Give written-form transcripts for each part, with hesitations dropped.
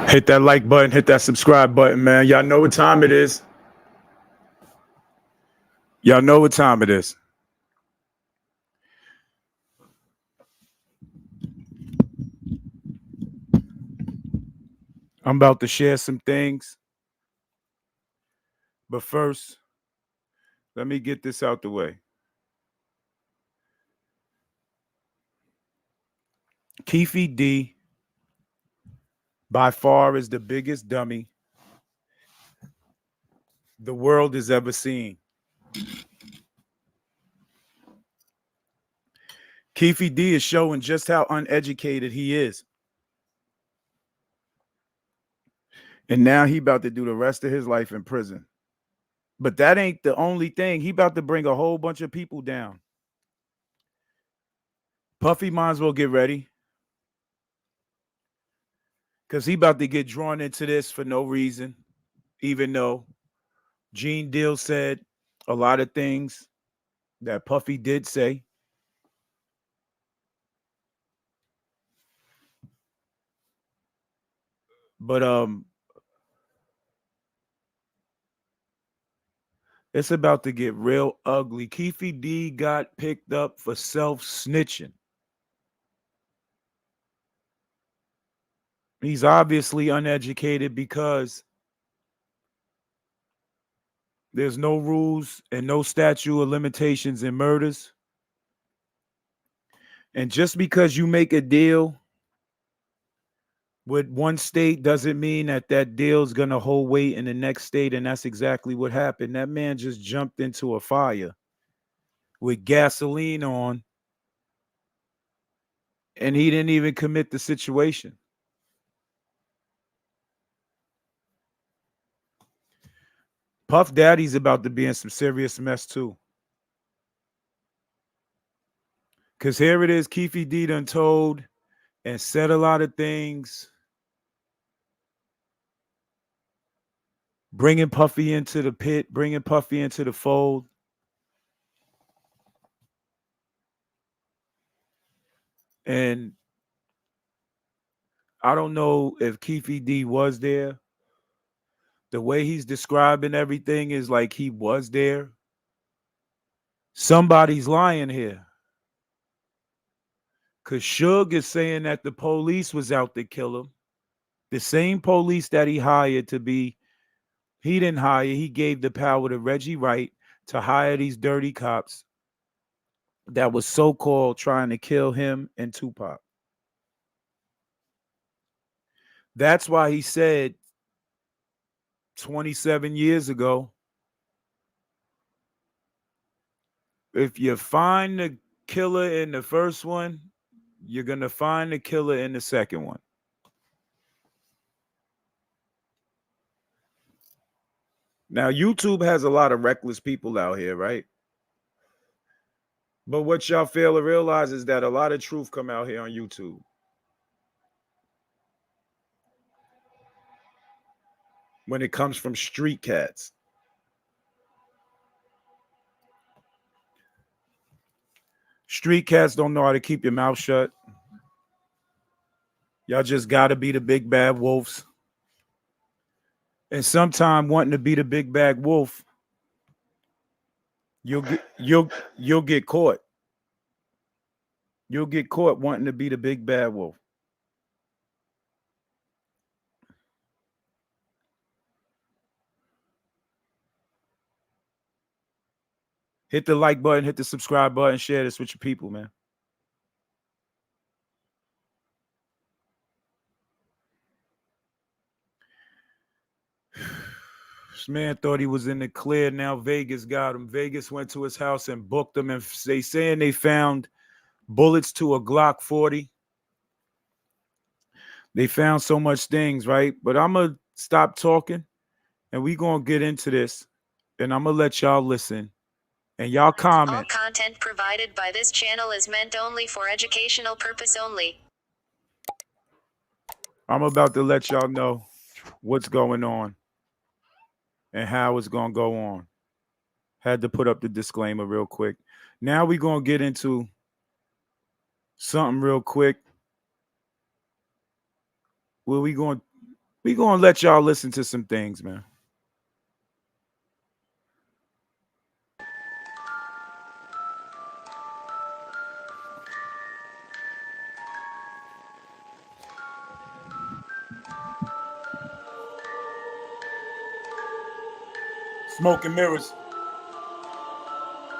Hit that like button, hit that subscribe button, man. Y'all know what time it is. Y'all know what time it is. I'm about to share some things. But first, let me get this out the way. Keefe D by far is the biggest dummy the world has ever seen. Keefe D is showing just how uneducated he is. And now he about to do the rest of his life in prison. But that ain't the only thing. He about to bring a whole bunch of people down. Puffy might as well get ready. Because he about to get drawn into this for no reason. Even though Gene Deal said a lot of things that Puffy did say. But it's about to get real ugly. Keefe D got picked up for self-snitching. He's obviously uneducated because there's no rules and no statute of limitations in murders. And just because you make a deal with one state doesn't mean that that deal is going to hold weight in the next state. And that's exactly what happened. That man just jumped into a fire with gasoline on, and he didn't even commit the situation. Puff Daddy's about to be in some serious mess too. Because here it is, Keefe D done told and said a lot of things, bringing Puffy into the pit, bringing Puffy into the fold. And I don't know if Keefe D was there. The way he's describing everything is like he was there. Somebody's lying here. Because Suge is saying that the police was out to kill him. The same police that he hired to be, he didn't hire, he gave the power to Reggie Wright to hire these dirty cops that was so-called trying to kill him and Tupac. That's why he said 27 years ago, if you find the killer in the first one, you're going to find the killer in the second one. Now, YouTube has a lot of reckless people out here, right? But what y'all fail to realize is that a lot of truth come out here on YouTube. When it comes from street cats. Street cats don't know how to keep your mouth shut. Y'all just got to be the big bad wolves. And sometime wanting to be the big bad wolf, you'll get caught. You'll get caught wanting to be the big bad wolf. Hit the like button, hit the subscribe button, share this with your people, man. This man thought he was in the clear. Now Vegas got him. Vegas went to his house and booked him. And they saying they found bullets to a Glock 40. They found so much things, right? But I'm going to stop talking and we going to get into this. And I'm going to let y'all listen. And y'all comment. All content provided by this channel is meant only for educational purpose only. I'm about to let y'all know what's going on and how it's going to go on. Had to put up the disclaimer real quick. Now we're going to get into something real quick. Well, we're We gonna let y'all listen to some things, man. Smoke and mirrors.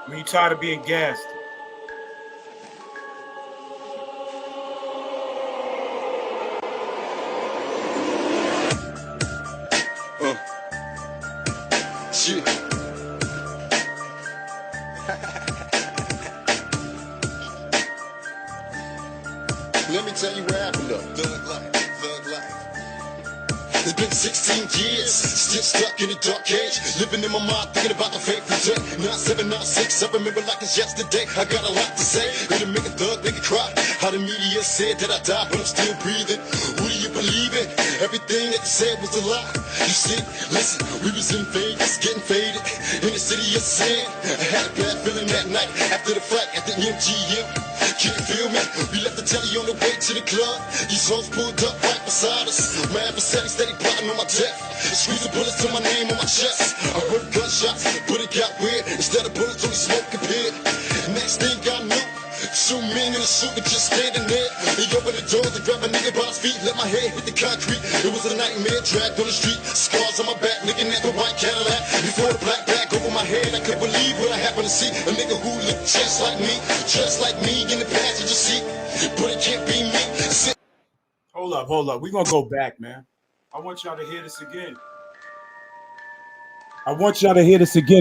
When you tired of being gassed. Shit. Let me tell you what happened up. Thug life, thug life. It's been 16 years, still stuck in a dark cage. Living in my mind, thinking about the fateful day. 9796, I remember like it's yesterday. I got a lot to say, it'll make a thug, make it cry. How the media said that I died, but I'm still breathing. Who do you believe in? Everything that you said was a lie. You see, listen, we was in Vegas, getting faded in the city of sin. I had a bad feeling that night after the fight at the MGM. Can you feel me? We left the telly on the way to the club. These hoes pulled up right beside us. My adversary steady plotting on my death. Squeezing bullets to my name on my chest. I heard gunshots, but it got weird. Instead of bullets, only smoke appeared. Next thing I knew, 2 men in a suit were just standing there. He opened the doors and grabbed a nigga by his feet. Let my head hit the concrete. It was a nightmare, dragged on the street. Scars on my back, looking at the white Cadillac. Before the black bag over my head, I couldn't believe what I happened to see. A nigga who looked just like me in the passenger seat. But it can't be me. Hold up. We're gonna go back, man. I want y'all to hear this again.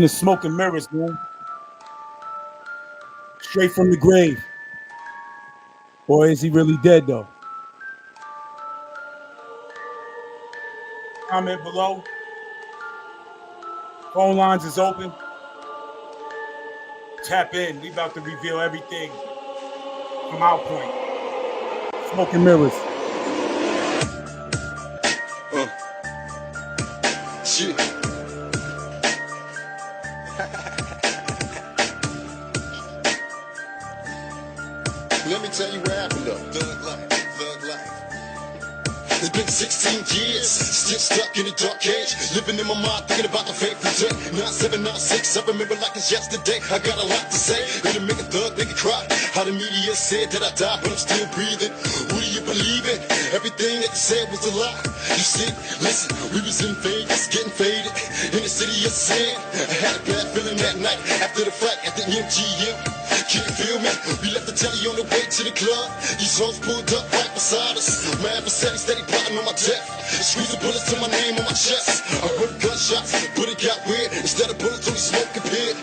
It's Smoke and Mirrors, man. Straight from the grave. Or is he really dead, though? Comment below. Phone lines is open. Tap in. We about to reveal everything from our point. Smoke and Mirrors. Shit. Let me tell you what happened up. Thug life, thug life. It's been 16 years, still stuck in a dark cage. Living in my mind, thinking about the fateful day. 9796, I remember like it's yesterday. I got a lot to say, it'll make a thug, make it cry. How the media said that I died, but I'm still breathing. Who do you believe in? Everything that you said was a lie. You see, listen, we was in Vegas, getting faded in the city of sin. I had a bad feeling that night after the fight at the MGM. Can you feel me? We left the telly on the way to the club. These hoes pulled up right beside us. My adversary steady plotting on my death. Squeezing bullets to my name on my chest. I heard gunshots, but it got weird. Instead of bullets, only smoke appeared.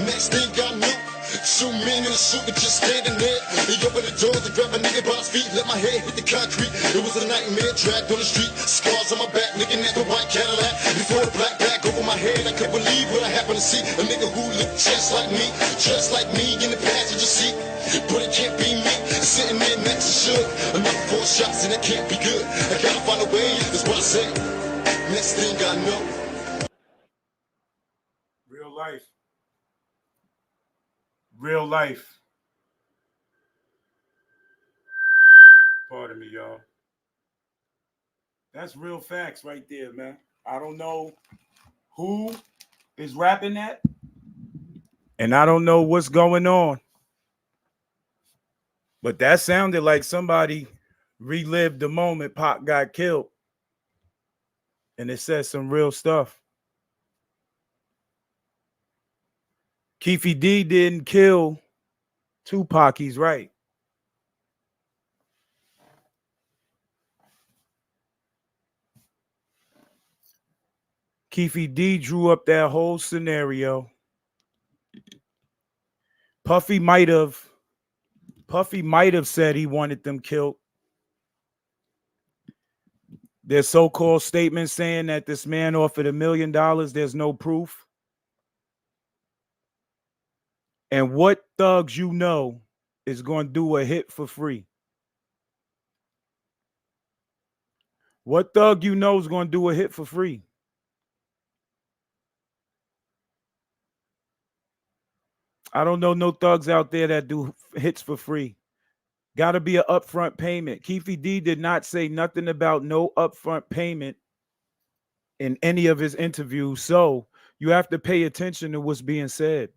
Next thing I knew, 2 men in a suit were just standing there. He opened the doors and grabbed a nigga by his feet. Let my head hit the concrete. It was a nightmare, dragged on the street. Scars on my back, looking at the white Cadillac. Before the black bag over my head, I couldn't believe what I happened to see. A nigga who looked just like me in the passenger seat. But it can't be me, sitting there next to Suge. Another 4 shots and it can't be good. I gotta find a way, that's what I say. Next thing I know. Real life. Real life. Pardon me, y'all. That's real facts right there, man. I don't know who is rapping that, and I don't know what's going on, but that sounded like somebody relived the moment Pac got killed, and it says some real stuff. Keefe D didn't kill Tupac, he's right. Keefe D drew up that whole scenario. Puffy might have said he wanted them killed. There's so-called statements saying that this man offered $1 million. There's no proof. And what thugs you know is going to do a hit for free? What thug you know is going to do a hit for free? I don't know no thugs out there that do hits for free. Got to be an upfront payment. Keefe D did not say nothing about no upfront payment in any of his interviews. So you have to pay attention to what's being said.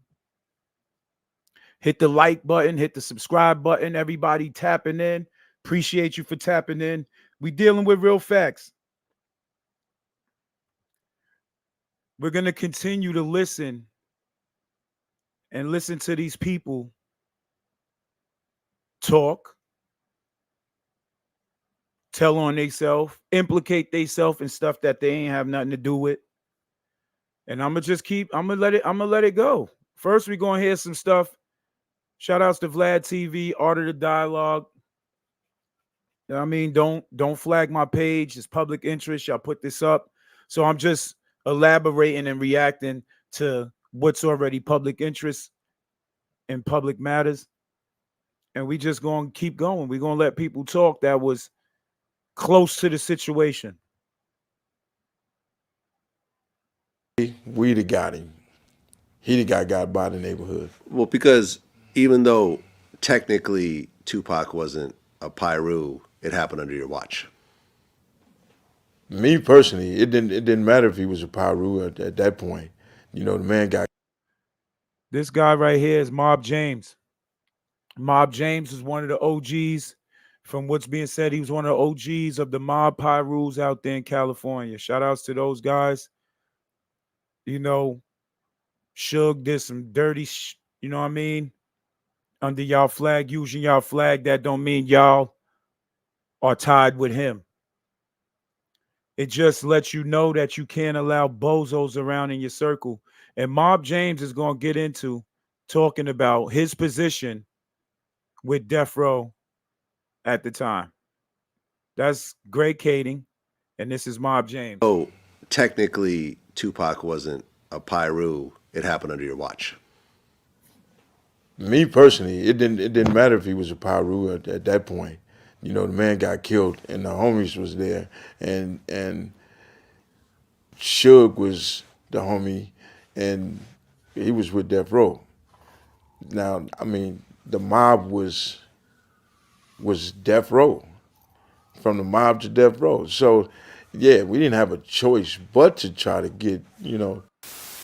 Hit the like button, hit the subscribe button. Everybody tapping in. Appreciate you for tapping in. We dealing with real facts. We're going to continue to listen and listen to these people talk, tell on themselves, implicate themselves in stuff that they ain't have nothing to do with. And I'm gonna let it go. First, we're gonna hear some stuff. Shout outs to Vlad TV, Art of the Dialogue. You know what I mean? Don't flag my page. It's public interest. Y'all put this up. So I'm just elaborating and reacting to what's already public interest and public matters. And we just gonna keep going. We're gonna let people talk that was close to the situation. We'd have got him. He'd have got by the neighborhood. Well, because even though technically Tupac wasn't a Pyru, it happened under your watch. Me personally, it didn't matter if he was a Pyru at that point. You know, the man got. This guy right here is Mob James. Mob James is one of the OGs. From what's being said, he was one of the OGs of the Mob Pyrus out there in California. Shout outs to those guys. You know, Suge did some dirty, you know what I mean? Under y'all flag, using y'all flag, that don't mean y'all are tied with him. It just lets you know that you can't allow bozos around in your circle. And Mob James is going to get into talking about his position with Death Row at the time. That's Greg Kading, and this is Mob James. Oh, technically Tupac wasn't a Pyru, it happened under your watch. Me personally, it didn't matter if he was a Pyru at that point. You know, the man got killed, and the homies was there, and Suge was the homie, and he was with Death Row. Now, I mean, the mob was Death Row, from the mob to Death Row. So, yeah, we didn't have a choice but to try to get, you know.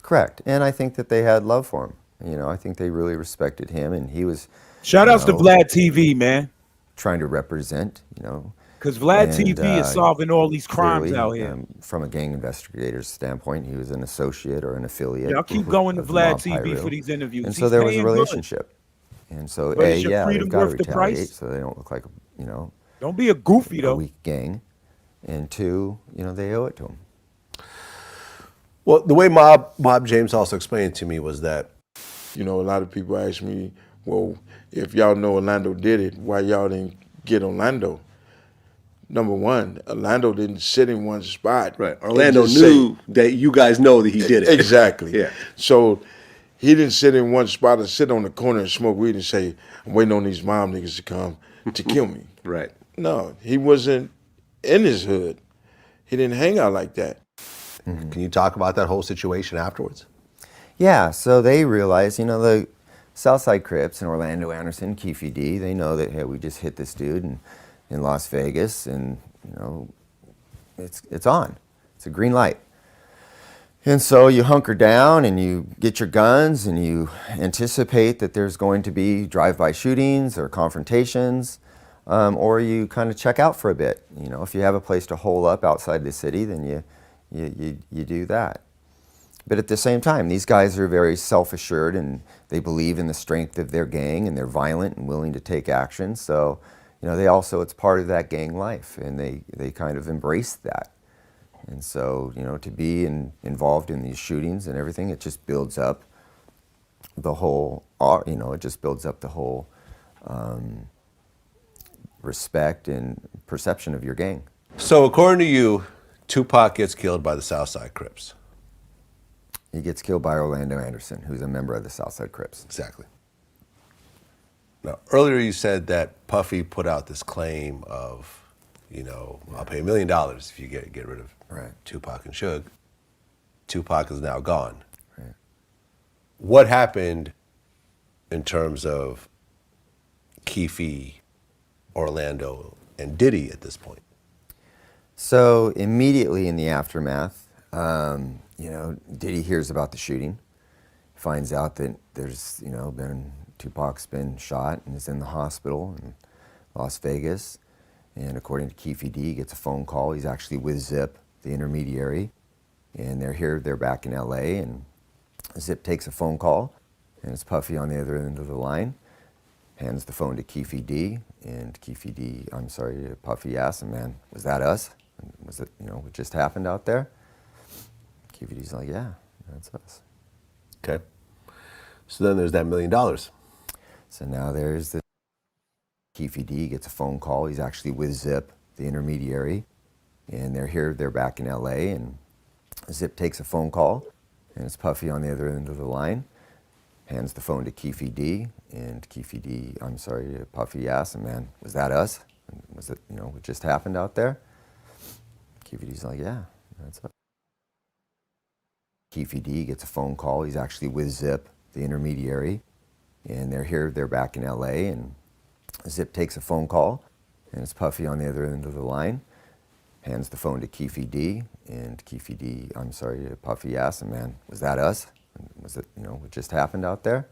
Correct, and I think that they had love for him. You know, I think they really respected him, and he was. Shout outs to Vlad TV, man. Trying to represent, you know. Because Vlad TV is solving all these crimes clearly, out here. From a gang investigator's standpoint, he was an associate or an affiliate. Y'all keep going to of the Vlad Mob TV Pyru. for these interviews. And so there was a relationship. And so, But is your they've freedom got to worth the retaliate price? so they don't look like, you know, Don't be a goofy, a though. weak gang. And two, you know, they owe it to him. Well, the way Mob James also explained it to me was that, You know, a lot of people ask me, well, if y'all know Orlando did it, why y'all didn't get Orlando? Number one, Orlando didn't sit in one spot. right, Orlando knew that you guys know that he did it. Exactly. Yeah. So he didn't sit in one spot or sit on the corner and smoke weed and say, I'm waiting on these mob niggas to come to kill me. Right. No, he wasn't in his hood. He didn't hang out like that. Mm-hmm. Can you talk about that whole situation afterwards? Yeah, so they realize, you know, the Southside Crips and Orlando Anderson, Keefe D, they know that, hey, we just hit this dude in Las Vegas, and, you know, it's on. It's a green light. And so you hunker down and you get your guns and you anticipate that there's going to be drive-by shootings or confrontations, or you kind of check out for a bit. You know, if you have a place to hole up outside the city, then you do that. But at the same time, these guys are very self-assured and they believe in the strength of their gang, and they're violent and willing to take action. So, you know, they also, it's part of that gang life, and they kind of embrace that. And so, you know, to be involved in these shootings and everything, it just builds up the whole, you know, it just builds up the whole respect and perception of your gang. So according to you, Tupac gets killed by the Southside Crips. He gets killed by Orlando Anderson, who's a member of the Southside Crips. Exactly. Now, earlier you said that Puffy put out this claim of, you know, I'll pay $1 million if you get rid of Tupac and Suge. Tupac is now gone. Right. What happened in terms of Keefe, Orlando, and Diddy at this point? So immediately in the aftermath, You know, Diddy hears about the shooting, finds out that there's, you know, Tupac's been shot and is in the hospital in Las Vegas. And according to Keefe, he gets a phone call. He's actually with Zip, the intermediary, and they're back in LA, and Zip takes a phone call, and it's Puffy on the other end of the line, hands the phone to Keefe, and Puffy asks him, man, was that us? Was it, you know, what just happened out there? Keefe like, yeah, that's us. Okay. So then there's that $1 million. So now there's the Keefe gets a phone call. He's actually with Zip, the intermediary, and they're back in LA, and Zip takes a phone call, and it's Puffy on the other end of the line, hands the phone to Keefe, and Puffy asks him, man, was that us? Was it, you know, what just happened out there? Keefe like, yeah, that's us. Keefe gets a phone call. He's actually with Zip, the intermediary, and they're back in LA, and Zip takes a phone call, and it's Puffy on the other end of the line, hands the phone to Keefe, and Puffy asks him, man, was that us? Was it, you know, what just happened out there?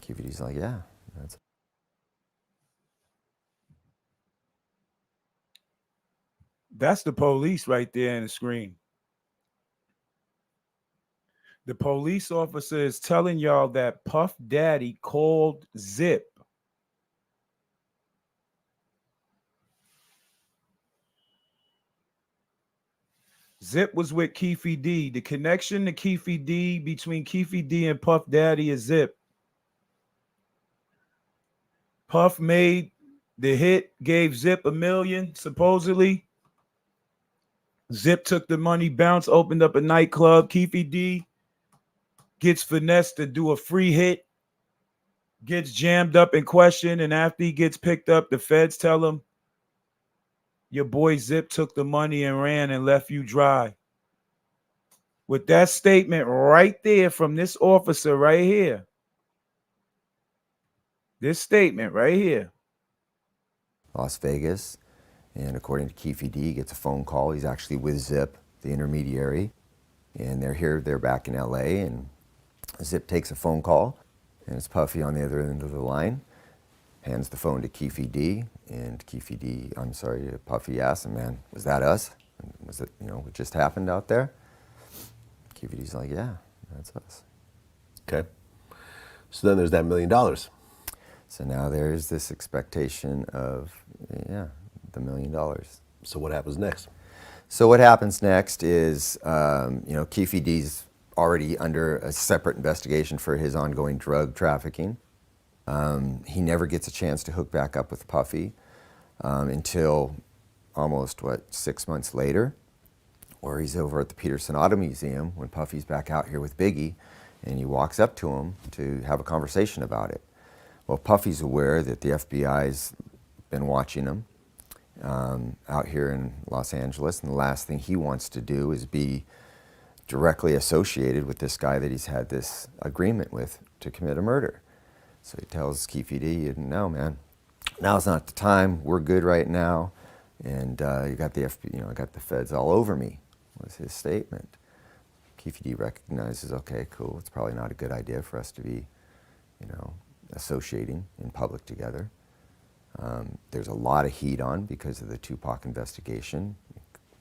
Keefe like, yeah, that's us. That's the police right there in the screen. The police officer is telling y'all that Puff Daddy called Zip. Zip was with Keefe D. The connection to Keefe D between Keefe D and Puff Daddy is Zip. Puff made the hit, gave Zip $1 million, supposedly. Zip took the money, bounced, opened up a nightclub. Keefe D gets finessed to do a free hit, gets jammed up in question, and after he gets picked up, the feds tell him, your boy Zip took the money and ran and left you dry. With that statement right there from this officer right here, this statement right here. Las Vegas, and according to Keefe, he gets a phone call. He's actually with Zip, the intermediary, and they're back in LA, and Zip takes a phone call, and it's Puffy on the other end of the line, hands the phone to Keefe, and Puffy asks him, man, was that us? Was it, you know, what just happened out there? Keefe like, yeah, that's us. Okay. So then there's that $1 million. So now there's this expectation of, yeah, the $1 million. So what happens next? So what happens next is, you know, Keefe D's already under a separate investigation for his ongoing drug trafficking. He never gets a chance to hook back up with Puffy until almost, 6 months later, where he's over at the Peterson Auto Museum when Puffy's back out here with Biggie, and he walks up to him to have a conversation about it. Well, Puffy's aware that the FBI's been watching him out here in Los Angeles, and the last thing he wants to do is be directly associated with this guy that he's had this agreement with to commit a murder. So he tells Keefe D, no, man, now's not the time. We're good right now, and you got the FBI, you know, I got the feds all over me, was his statement. Keefe D recognizes, okay, cool, it's probably not a good idea for us to be, you know, associating in public together. There's a lot of heat on because of the Tupac investigation,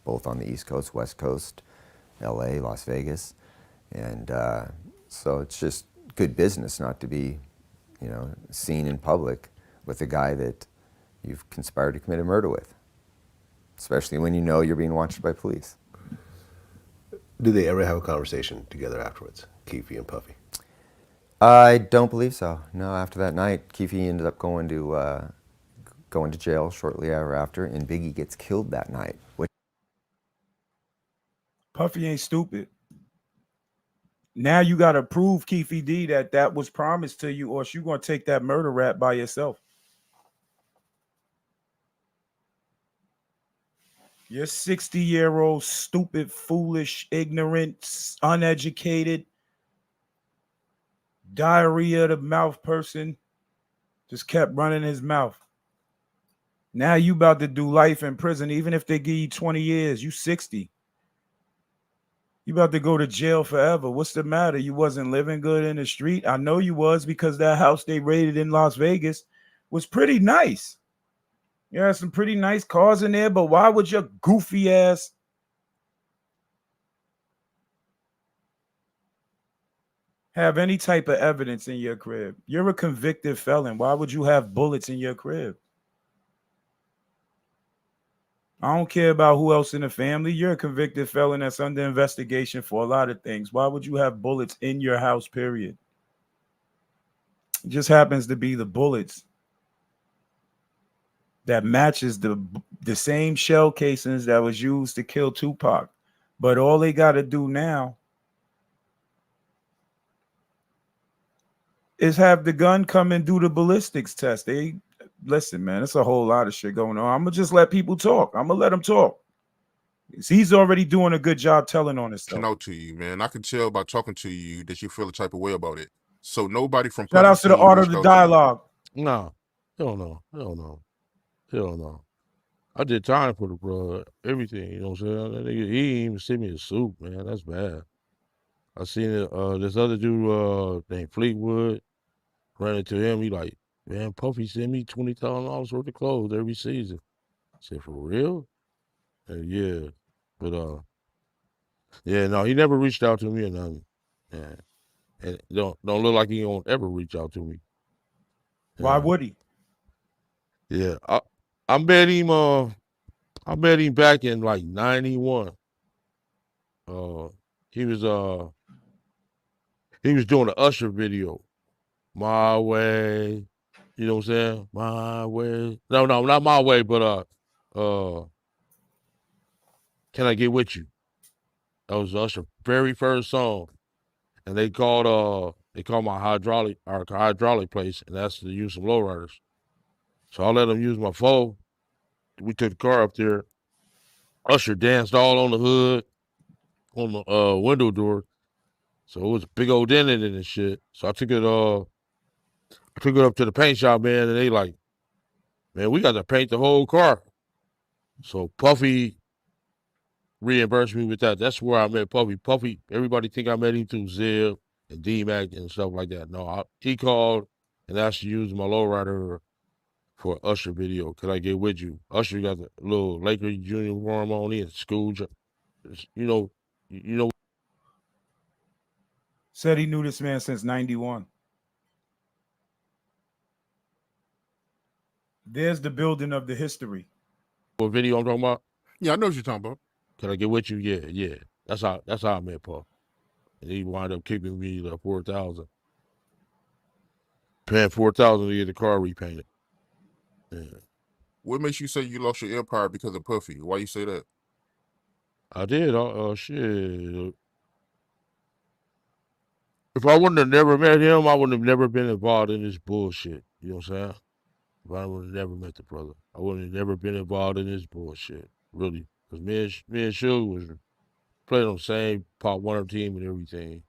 both on the East Coast, West Coast, LA, Las Vegas, and so it's just good business not to be, you know, seen in public with a guy that you've conspired to commit a murder with, especially when you know you're being watched by police. Did they ever have a conversation together afterwards, Keefe and Puffy? I don't believe so. No, after that night, Keefe ended up going to jail shortly thereafter, and Biggie gets killed that night. Puffy ain't stupid. Now you got to prove, Keefe D, that was promised to you, or else you're going to take that murder rap by yourself. You're 60-year-old, stupid, foolish, ignorant, uneducated, diarrhea of the mouth person. Just kept running his mouth. Now you about to do life in prison, even if they give you 20 years. You 60. You about to go to jail forever. What's the matter? You wasn't living good in the street? I know you was, because that house they raided in Las Vegas was pretty nice. You had some pretty nice cars in there, but why would your goofy ass have any type of evidence in your crib? You're a convicted felon. Why would you have bullets in your crib? I don't care about who else in the family. You're a convicted felon that's under investigation for a lot of things. Why would you have bullets in your house, period? It just happens to be the bullets that matches the same shell casings that was used to kill Tupac. But all they got to do now is have the gun come and do the ballistics test. They listen, man, it's a whole lot of shit going on. I'm gonna just let people talk. I'm gonna let them talk. He's already doing a good job telling on himself. Out to you, man. I can tell by talking to you that you feel a type of way about it. So nobody from Shout out to the art of the dialogue. No, hell no. I did time for the bro, everything, you know what I'm saying? That nigga, he ain't even send me a suit, man. That's bad. I seen it, this other dude named Fleetwood, ran into him. He like, man, Puffy sent me $20,000 worth of clothes every season. I said, for real? Yeah. But yeah, no, he never reached out to me or nothing. Yeah. And don't look like he won't ever reach out to me. Why would he? Yeah. I met him back in like 91. He was doing an Usher video. My Way. You know what I'm saying? My Way. No, not My Way, but Can I Get With You? That was Usher's very first song. And they called my hydraulic place and asked to use some lowriders. So I let them use my phone. We took the car up there. Usher danced all on the hood, on the window door. So it was a big old dent in it and shit. So I took it up to the paint shop, man, and they like, man, we got to paint the whole car. So Puffy reimbursed me with that. That's where I met Puffy. Puffy, everybody think I met him through Zip and D-Mac and stuff like that. No, he called and asked to use my lowrider for Usher video. Could I get with you? Usher got the little Lakers uniform on. He in school. You know. Said he knew this man since 91. There's the building of the history. What video I'm talking about? Yeah, I know what you're talking about. Can I get with you? Yeah. That's how I met Puff. And he wound up kicking me the $4,000. Paying $4,000 to get the car repainted. Yeah. What makes you say you lost your empire because of Puffy? Why you say that? I did. Shit. If I wouldn't have never met him, I wouldn't have never been involved in this bullshit. You know what I'm saying? If I would have never met the brother, I wouldn't have never been involved in this bullshit. Really. Because me and Suge was playing on the same Pop Warner team and everything.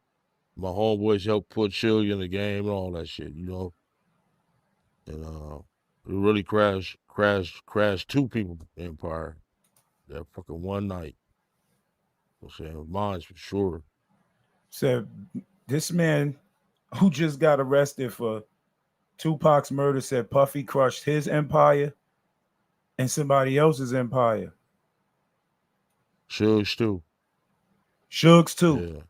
My homeboys helped put Suge in the game and all that shit, you know? And it really crashed two people empire that fucking one night. You know what I'm saying? Mine's for sure. Said this man who just got arrested for Tupac's murder said Puffy crushed his empire and somebody else's empire. Suge's too. Suge's too. Yeah.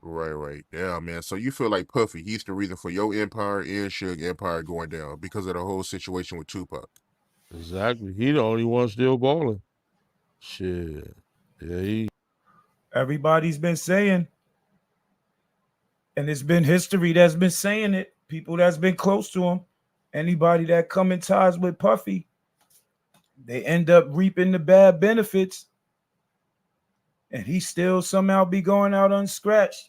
Right. Yeah, man. So you feel like Puffy, he's the reason for your empire and Suge empire going down because of the whole situation with Tupac. Exactly. He the only one still balling. Shit. Yeah, Everybody's been saying, and it's been history that's been saying it, people that's been close to him, anybody that come in ties with Puffy, they end up reaping the bad benefits, and he still somehow be going out unscratched.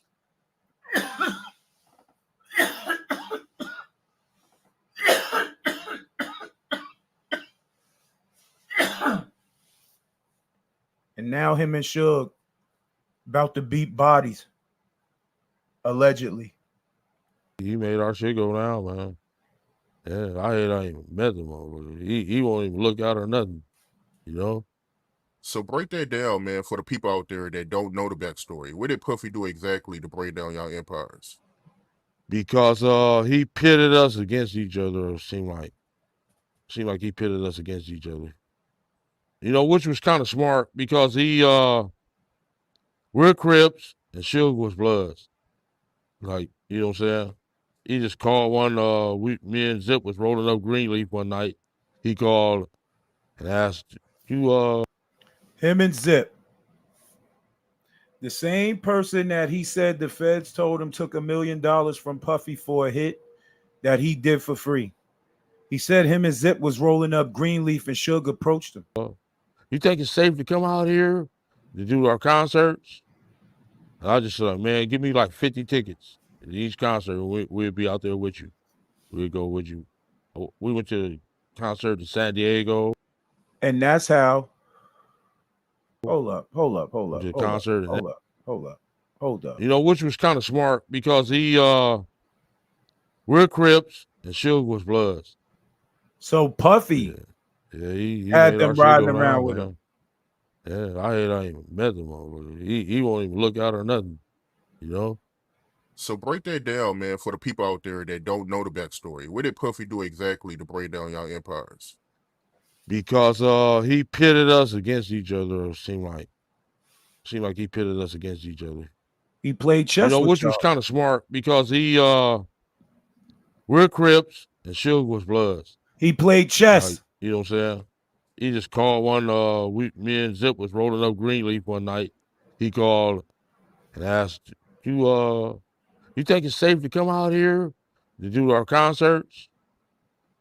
And now him and Suge about to beat bodies, allegedly. he made our shit go down, man. Yeah, I ain't even met him. He won't even look out or nothing, you know? So break that down, man, for the people out there that don't know the backstory. What did Puffy do exactly to break down y'all empires? Because he pitted us against each other. It seemed like he pitted us against each other. You know, which was kind of smart because we're Crips and Suge was Bloods. Like, you know what I'm saying? He just called one. Me and Zip was rolling up Greenleaf one night. He called and asked you. Him and Zip, the same person that he said the feds told him took $1 million from Puffy for a hit that he did for free. He said him and Zip was rolling up Greenleaf and Suge approached him. You think it's safe to come out here to do our concerts? And I just said, man, give me like 50 tickets at each concert. And we'll be out there with you. We'll go with you. We went to the concert in San Diego. And that's how. Hold up. You know, which was kind of smart because we're Crips and Suge was Bloods. So Puffy he had made them our shit riding go around down, with man. him. Yeah, I ain't even met him. He won't even look out or nothing, you know? So break that down, man, for the people out there that don't know the backstory. What did Puffy do exactly to break down y'all empires? Because he pitted us against each other. It seemed like he pitted us against each other. He played chess, you know, with which y'all. was kind of smart because we're Crips and Suge was Bloods. He played chess. Like, you know what I'm saying? He just called one. Me and Zip was rolling up Greenleaf one night. He called and asked you think it's safe to come out here to do our concerts?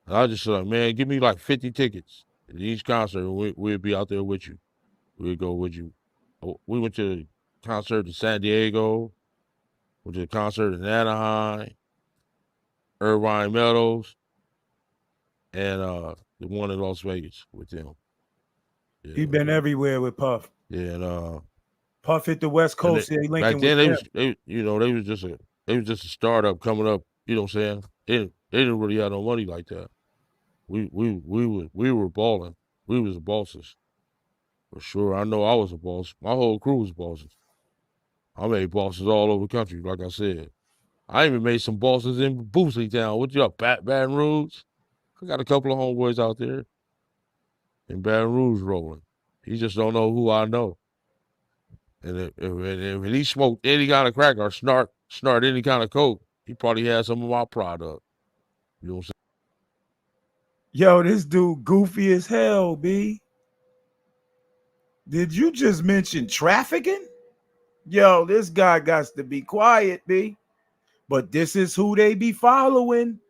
And I just said, man, give me like 50 tickets at each concert. And we'll be out there with you. We'll go with you. We went to the concert in San Diego. Went to the concert in Anaheim, Irvine Meadows, and the one in Las Vegas with them. Yeah. He been everywhere with Puff. Yeah, and Puff hit the West Coast. back then they was just a startup coming up. You know what I'm saying? They didn't really have no money like that. We were balling. We was the bosses for sure. I know I was a boss. My whole crew was bosses. I made bosses all over the country, like I said. I even made some bosses in Boosley Town. What you up, Baton Rouge? I got a couple of homeboys out there in Baton Rouge rolling. He just don't know who I know. And if he smoked any kind of crack or snort any kind of coke, he probably had some of my product. You know what I'm saying? Yo, this dude goofy as hell, B. Did you just mention trafficking? Yo, this guy got to be quiet, B. But this is who they be following.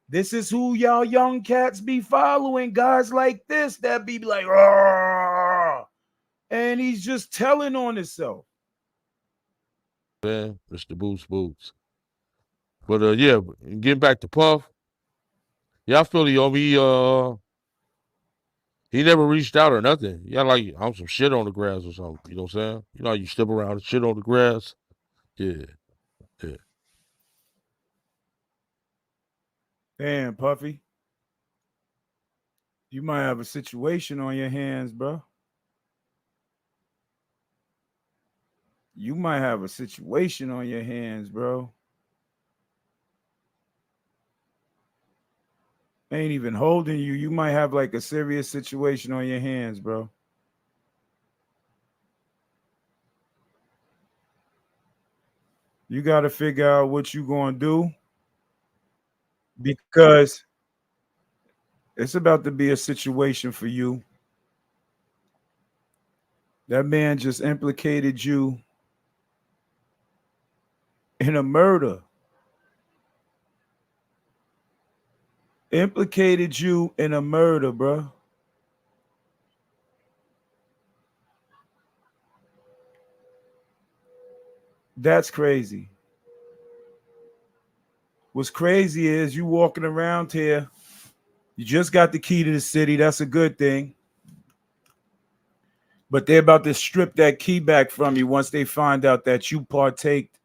This is who y'all young cats be following. Guys like this that be like, "Argh!" And he's just telling on himself. Man, Mr. Boots. But yeah, getting back to Puff. Yeah, I feel he never reached out or nothing. He had like some shit on the grass or something. You know what I'm saying? You know how you step around and shit on the grass? Yeah. Damn, Puffy. You might have a situation on your hands, bro. You might have a situation on your hands, bro. Ain't even holding you. You might have like a serious situation on your hands, bro. You got to figure out what you going to do because it's about to be a situation for you. That man just implicated you in a murder. Implicated you in a murder, bro. That's crazy. What's crazy is you walking around here. You just got the key to the city. That's a good thing. But they're about to strip that key back from you once they find out that you partaked.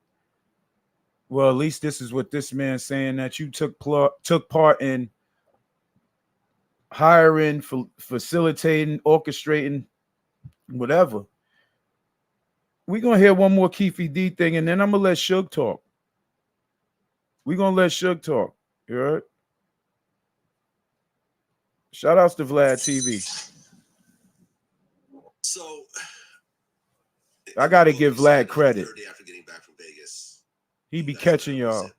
Well, at least this is what this man's saying, that you took part in hiring, facilitating, orchestrating whatever. We're going to hear one more Keefe D thing, and then I'm going to let Suge talk. We're going to let Suge talk. You heard? Shout outs to Vlad TV. So I got to give Vlad credit. Thursday after getting back from Vegas, He be you guys catching met up with y'all. Zip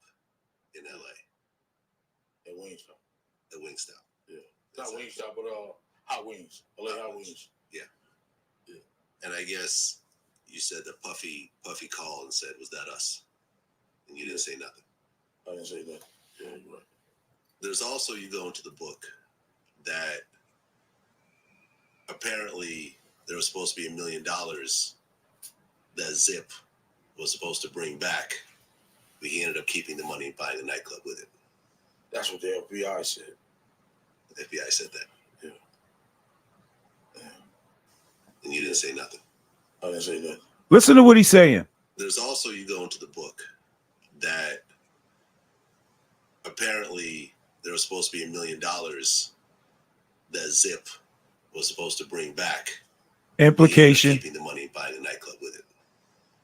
in LA. At Wingstop. At Wingstop. Yeah. Not Wingstop, but Hot Wings. LA Hot Wings. Yeah. Yeah. And I guess you said that Puffy called and said, "Was that us?" And you didn't say nothing. I didn't say nothing. Yeah, you're right. There's also, you go into the book that apparently there was supposed to be $1 million that Zip was supposed to bring back, but he ended up keeping the money and buying a nightclub with it. That's what the FBI said. The FBI said that. Yeah. Yeah. And you didn't say nothing. I didn't say nothing. Listen to what he's saying. There's also, you go into the book that apparently there was supposed to be $1 million that Zip was supposed to bring back. Implication. Keeping the money and buying a nightclub with it.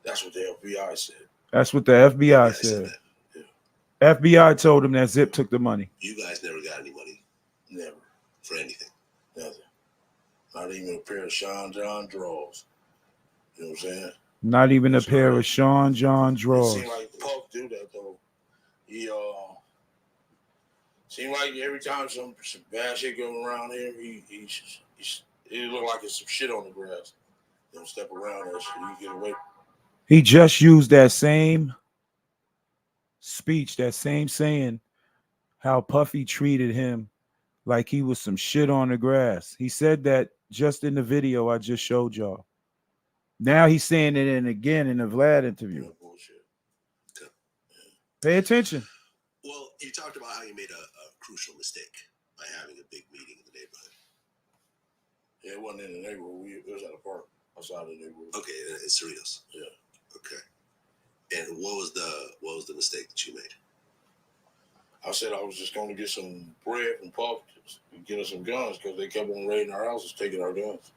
That's what the FBI said. That's what the FBI said. Yeah. FBI told him that Zip took the money. You guys never got any money. Never. For anything. Nothing. Not even a pair of Sean John drawers. You know what I'm saying? Not even a pair of Sean John It drawers. seemed like Puff do that though. He seemed like every time some bad shit going around here, it look like it's some shit on the grass. Don't step around that shit. You get away. He just used that same speech, that same saying, how Puffy treated him like he was some shit on the grass. He said that just in the video I just showed y'all. Now he's saying it again in the Vlad interview. Bullshit. Pay attention. Well, you talked about how you made a crucial mistake by having a big meeting in the neighborhood. Yeah, it wasn't in the neighborhood. It was at a park outside the neighborhood. Okay, in Cerritos. Yeah. Okay. And what was the mistake that you made? I said I was just going to get some bread from Puff and get us some guns because they kept on raiding our houses, taking our guns.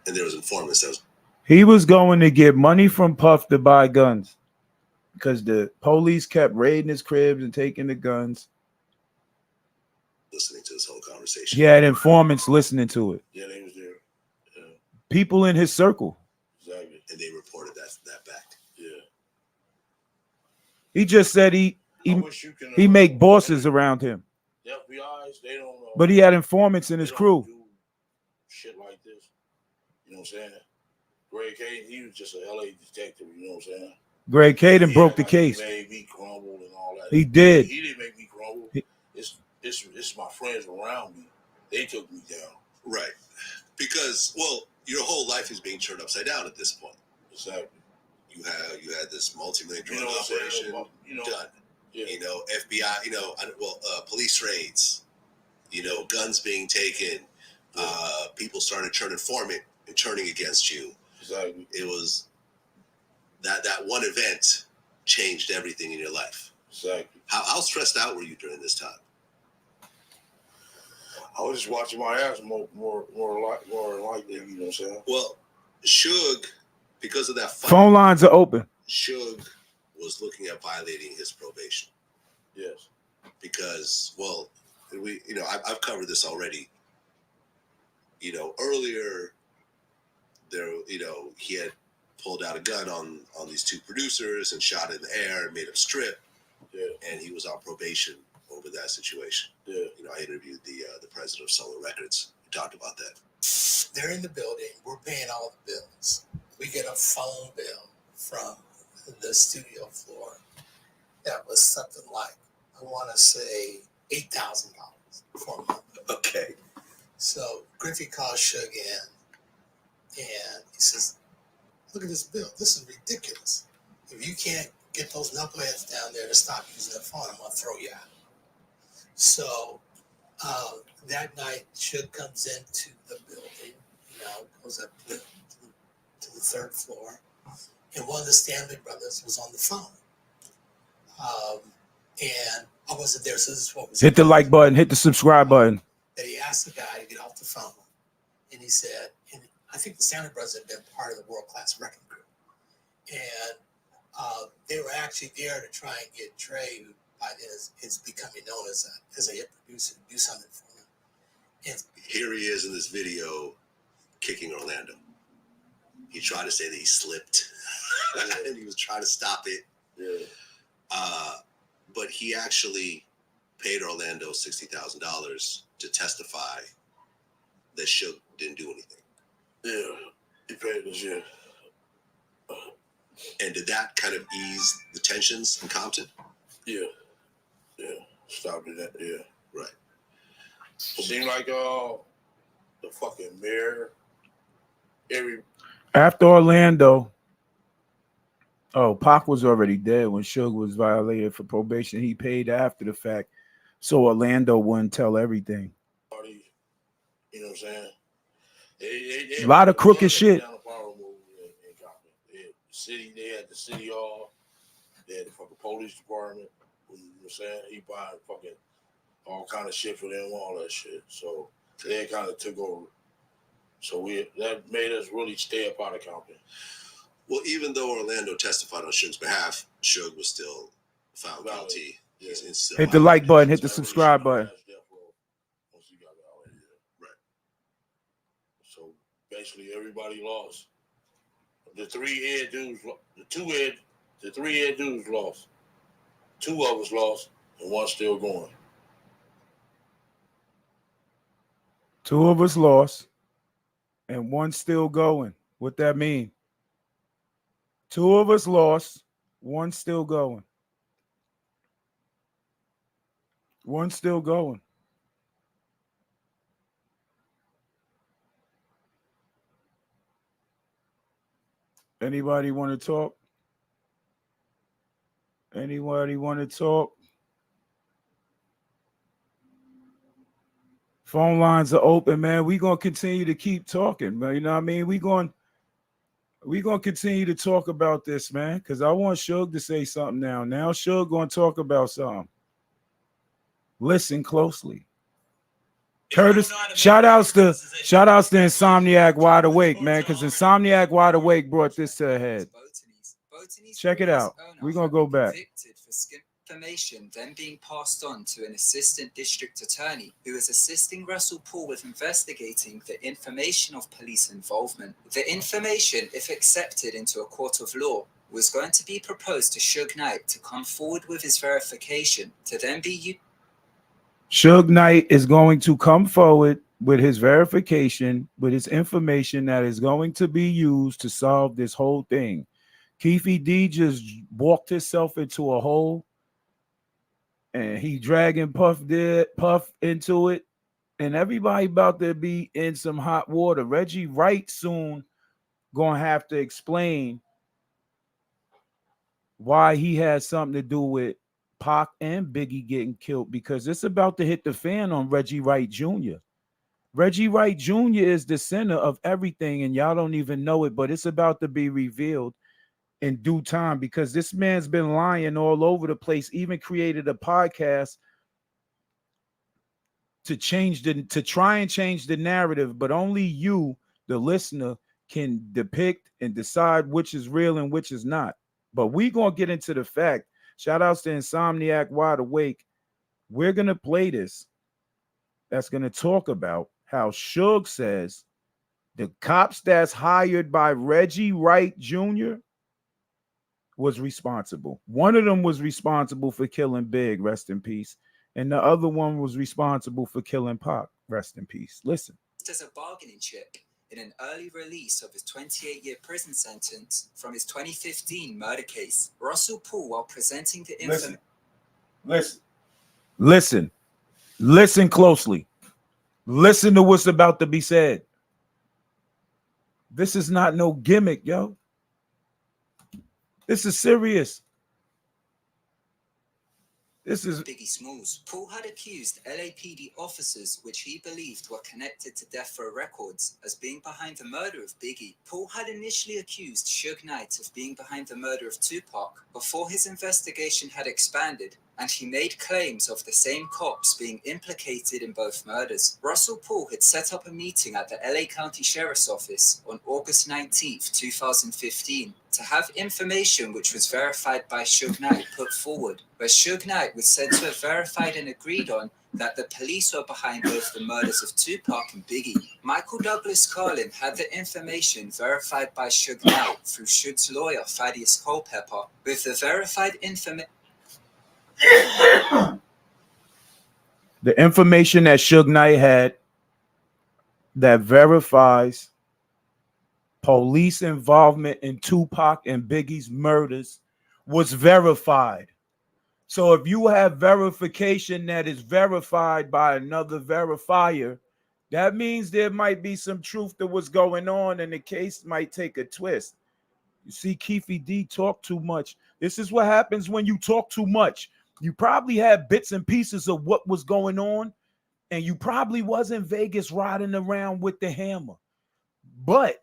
And there was informants that was. He was going to get money from Puff to buy guns because the police kept raiding his cribs and taking the guns. Listening to this whole conversation. He had informants listening to it. Yeah, they was there. Yeah. People in his circle. Exactly. And they reported that back. Yeah. He just said he make bosses around him. The FBI's, they don't know. But he had informants in his crew. Do shit like this. You know what I'm saying? Greg Caden, he was just a LA detective, you know what I'm saying? Greg Caden broke the case. He made me crumble and all that. He did. He didn't make me crumble. It's my friends around me. They took me down. Right. Because, well, your whole life is being turned upside down at this point. Exactly. You had this multi-million drug what I'm saying? operation done. Yeah. You know, FBI, police raids, guns being taken, people started turning informant and turning against you. Exactly. It was that one event changed everything in your life. Exactly. How stressed out were you during this time? I was just watching my ass more likely, you know what I'm saying? Well, Suge, because of that fight, Phone lines are open. Suge was looking at violating his probation. Yes. Because, well, I've covered this already. Earlier there, he had pulled out a gun on these two producers and shot in the air and made them strip. Yeah. And he was on probation over that situation. Yeah. I interviewed the president of Solo Records. We talked about that. They're in the building. We're paying all the bills. We get a phone bill from the studio floor that was something like, I want to say, $8,000 for a month. Okay. So Griffey calls Suge in, and he says, look at this bill. This is ridiculous. If you can't get those knuckleheads down there to stop using the phone, I'm going to throw you out. So that night, Suge comes into the building, goes up to the third floor, and one of the Stanley brothers was on the phone. And I wasn't there, so this is what was Hit the like button, hit the subscribe button. that he asked the guy to get off the phone. And he said, and I think the Santa Brothers had been part of the World Class Wrecking Crew. And they were actually there to try and get Dre, who by then is becoming known as a hit producer, to do something for them. And Here he is in this video kicking Orlando. He tried to say that he slipped and he was trying to stop it. Yeah. But he actually paid Orlando $60,000 to testify that Suge didn't do anything. Yeah. He paid this year. And did that kind of ease the tensions in Compton? Yeah. Yeah. Stopped it. Yeah. Right. Seemed like the fucking mayor, After Orlando, Pac was already dead when Suge was violated for probation. He paid after the fact, so Orlando wouldn't tell everything. You know what I'm saying? A lot of crooked shit. Down the power move in Compton. They had the city hall. They had the fucking police department. You know what I'm saying? He buying fucking all kind of shit for them, all that shit. So they kind of took over. So that made us really stay up out of Compton. Well, even though Orlando testified on Suge's behalf, Suge was still found guilty. Yeah. He's still Hit the like button, hit the subscribe button. Right. So basically, everybody lost. The three head dudes lost. Two of us lost, and one's still going. Two of us lost, and one's still going. What that mean? Two of us lost, one's still going. One's still going. Anybody want to talk? Anybody want to talk? Phone lines are open, man. We're going to continue to keep talking, man. You know what I mean? We're going to continue to talk about this, man, because I want Suge to say something now. Now Suge going to talk about something. Listen closely. Curtis, shout outs to Insomniac Wide Awake, man, because Insomniac Wide Awake brought this to a head. Check it out. We're going to go back. Information then being passed on to an assistant district attorney who is assisting Russell Paul with investigating the information of police involvement. The information, if accepted into a court of law, was going to be proposed to Suge Knight to come forward with his verification to then be used. Suge Knight is going to come forward with his verification, with his information that is going to be used to solve this whole thing. Keefe D just walked himself into a hole, and he dragging Puff into it, and everybody about to be in some hot water. Reggie Wright soon gonna have to explain why he had something to do with Pac and Biggie getting killed, because it's about to hit the fan on Reggie Wright Jr. Reggie Wright Jr. is the center of everything, and y'all don't even know it, but it's about to be revealed in due time, because this man's been lying all over the place, even created a podcast to try and change the narrative, but only you, the listener, can depict and decide which is real and which is not. But we're going to get into the fact. Shout outs to Insomniac Wide Awake. We're going to play this. That's going to talk about how Suge says the cops that's hired by Reggie Wright Jr. was responsible. One of them was responsible for killing Big, rest in peace. And the other one was responsible for killing Pac, rest in peace. Listen. As a bargaining chip in an early release of his 28-year prison sentence from his 2015 murder case, Russell Paul, while presenting the information... Listen closely. Listen to what's about to be said. This is not no gimmick, yo. This is serious. This is Biggie Smalls. Paul had accused LAPD officers, which he believed were connected to Death Row Records, as being behind the murder of Biggie. Paul had initially accused Suge Knight of being behind the murder of Tupac before his investigation had expanded and he made claims of the same cops being implicated in both murders. Russell Poole had set up a meeting at the LA County Sheriff's Office on August 19, 2015, to have information which was verified by Suge Knight put forward, where Suge Knight was said to have verified and agreed on that the police were behind both the murders of Tupac and Biggie. Michael Douglas Carlin had the information verified by Suge Knight through Suge's lawyer, Thaddeus Culpepper, with the verified information. The information that Suge Knight had that verifies police involvement in Tupac and Biggie's murders was verified. So if you have verification that is verified by another verifier, that means there might be some truth to what's going on and the case might take a twist. You see, Keefe D talk too much. This is what happens when you talk too much. You probably had bits and pieces of what was going on, and you probably was in Vegas riding around with the hammer. But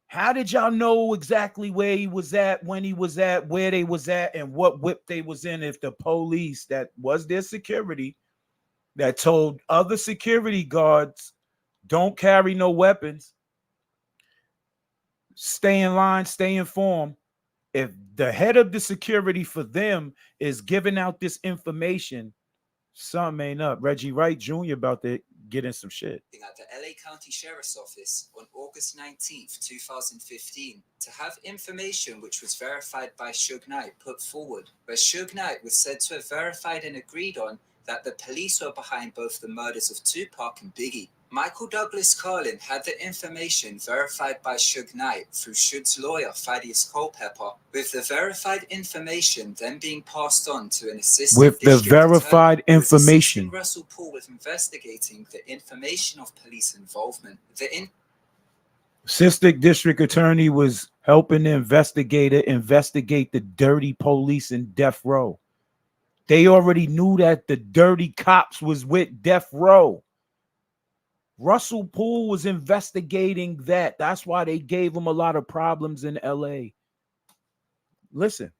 how did y'all know exactly where he was at, when he was at, where they was at, and what whip they was in if the police that was their security that told other security guards, don't carry no weapons, stay in line, stay informed. If the head of the security for them is giving out this information, something ain't up. Reggie Wright Jr. about to get in some shit. At the LA County Sheriff's Office on August 19th, 2015, to have information which was verified by Suge Knight put forward, where Suge Knight was said to have verified and agreed on that the police were behind both the murders of Tupac and Biggie. Michael Douglas Carlin had the information verified by Suge Knight through Suge's lawyer, Thaddeus Culpepper, with the verified information then being passed on to an assistant assisting Russell Poole with investigating the information of police involvement. Assistant district attorney was helping the investigator investigate the dirty police in death row. They already knew that the dirty cops was with death row. Russell Poole was investigating that. That's why they gave him a lot of problems in LA. Listen.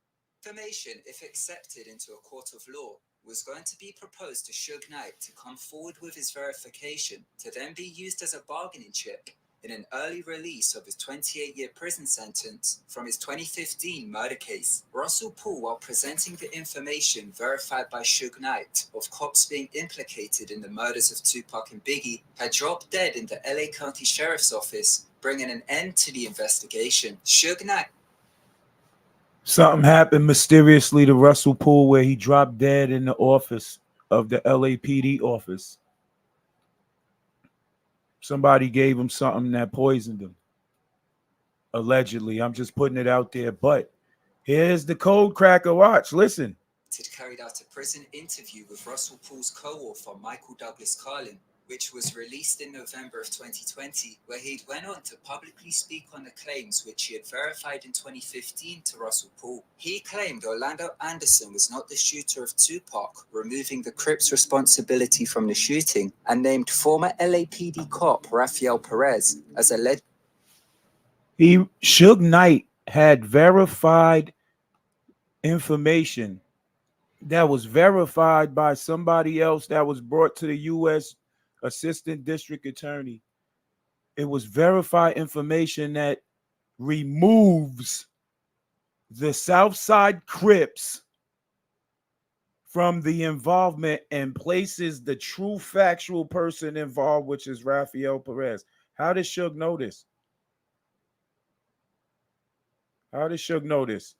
Information, if accepted into a court of law, was going to be proposed to Suge Knight to come forward with his verification to then be used as a bargaining chip in an early release of his 28-year prison sentence from his 2015 murder case. Russell Poole, while presenting the information verified by Suge Knight of cops being implicated in the murders of Tupac and Biggie, had dropped dead in the LA County Sheriff's Office, bringing an end to the investigation. Suge Knight. Something happened mysteriously to Russell Poole where he dropped dead in the office of the LAPD office. Somebody gave him something that poisoned him. Allegedly. I'm just putting it out there. But here's the code cracker. Watch. Listen. Had carried out a prison interview with Russell Poole's co-author Michael Douglas Carlin, which was released in November of 2020, where he went on to publicly speak on the claims which he had verified in 2015 to Russell Poole. He claimed Orlando Anderson was not the shooter of Tupac, removing the Crips' responsibility from the shooting, and named former LAPD cop Rafael Perez as alleged. Suge Knight had verified information that was verified by somebody else that was brought to the U.S. Assistant District Attorney. It was verified information that removes the Southside Crips from the involvement and places the true factual person involved, which is Rafael Perez. How does Suge know this? How does Suge know this?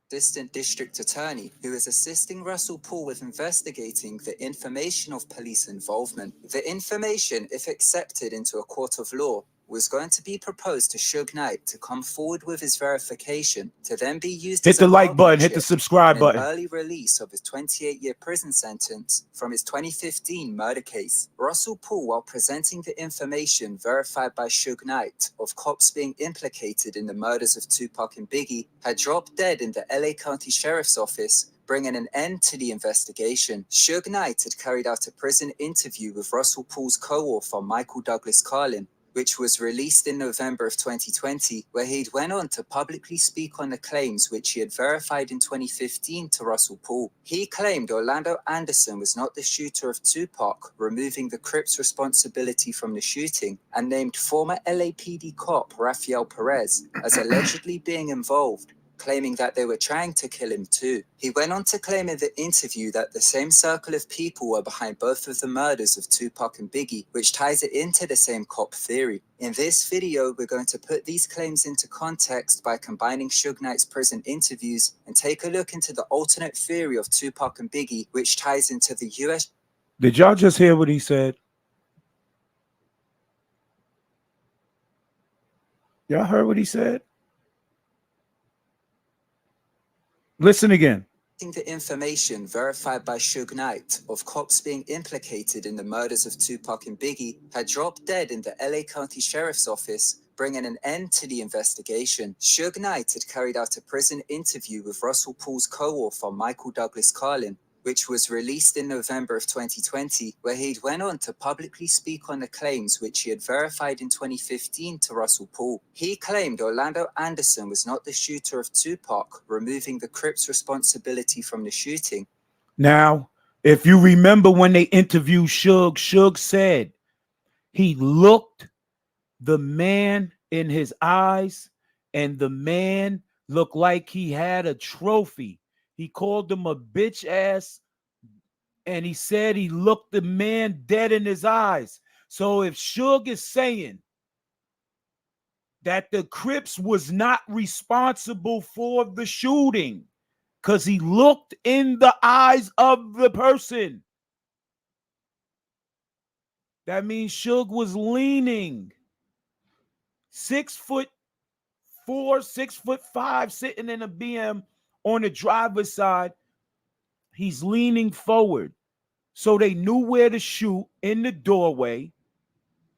Assistant District Attorney, who is assisting Russell Poole with investigating the information of police involvement. The information, if accepted into a court of law, was going to be proposed to Suge Knight to come forward with his verification to then be used hit the like button, hit the subscribe button. Early release of his 28-year prison sentence from his 2015 murder case. Russell Poole, while presenting the information verified by Suge Knight of cops being implicated in the murders of Tupac and Biggie, had dropped dead in the LA County Sheriff's Office, bringing an end to the investigation. Suge Knight had carried out a prison interview with Russell Poole's co-author Michael Douglas Carlin, which was released in November of 2020, where he'd went on to publicly speak on the claims which he had verified in 2015 to Russell Paul. He claimed Orlando Anderson was not the shooter of Tupac, removing the Crips' responsibility from the shooting, and named former LAPD cop Rafael Perez as allegedly being involved, claiming that they were trying to kill him too. He went on to claim in the interview that the same circle of people were behind both of the murders of Tupac and Biggie, which ties it into the same cop theory. In this video, we're going to put these claims into context by combining Suge Knight's prison interviews and take a look into the alternate theory of Tupac and Biggie, which ties into the US. Did y'all just hear what he said? Y'all heard what he said? Listen again. The information verified by Suge Knight of cops being implicated in the murders of Tupac and Biggie had dropped dead in the LA County Sheriff's Office, bringing an end to the investigation. Suge Knight had carried out a prison interview with Russell Paul's co-author Michael Douglas Carlin, which was released in November of 2020, where he'd went on to publicly speak on the claims which he had verified in 2015 to Russell Paul. He claimed Orlando Anderson was not the shooter of Tupac, removing the Crips' responsibility from the shooting. Now, if you remember when they interviewed Suge, Suge said he looked the man in his eyes, and the man looked like he had a trophy. He called him a bitch ass, and he said he looked the man dead in his eyes. So if Suge is saying that the Crips was not responsible for the shooting because he looked in the eyes of the person, that means Suge was leaning 6'4", 6'5", sitting in a BM on the driver's side. He's leaning forward. So they knew where to shoot in the doorway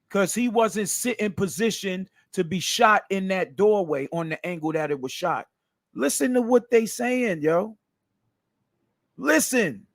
because he wasn't sitting positioned to be shot in that doorway on the angle that it was shot. Listen to what they saying, yo. Listen.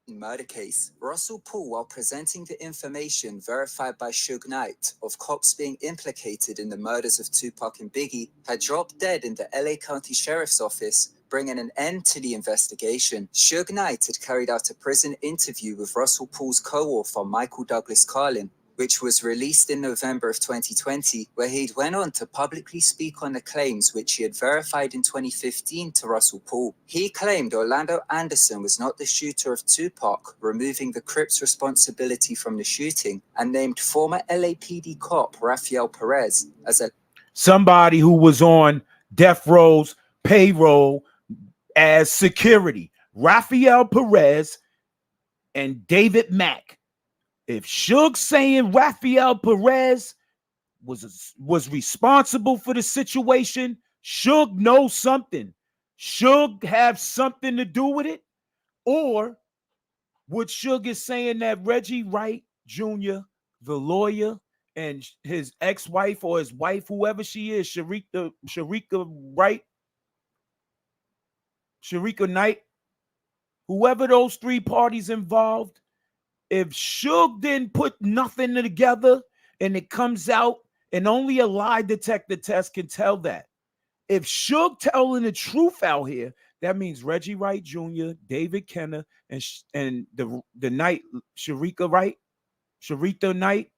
Murder case. Russell Paul, while presenting the information verified by Suge Knight of cops being implicated in the murders of Tupac and Biggie, had dropped dead in the LA County Sheriff's Office, bringing an end to the investigation. Suge Knight had carried out a prison interview with Russell Paul's co-author Michael Douglas Carlin, which was released in November of 2020, where he'd went on to publicly speak on the claims which he had verified in 2015 to Russell Paul. He claimed Orlando Anderson was not the shooter of Tupac, removing the Crips' responsibility from the shooting, and named former LAPD cop Rafael Perez as somebody who was on death row's payroll as security. Rafael Perez and David Mack. If Suge saying Rafael Perez was responsible for the situation, Suge knows something. Suge have something to do with it? Or what Suge is saying that Reggie Wright Jr., the lawyer, and his ex-wife or his wife, whoever she is, Sharika Knight, whoever those three parties involved, if Suge didn't put nothing together and it comes out, and only a lie detector test can tell that. If Suge telling the truth out here, that means Reggie Wright Jr., David Kenner, and the Knight, Sharika Knight.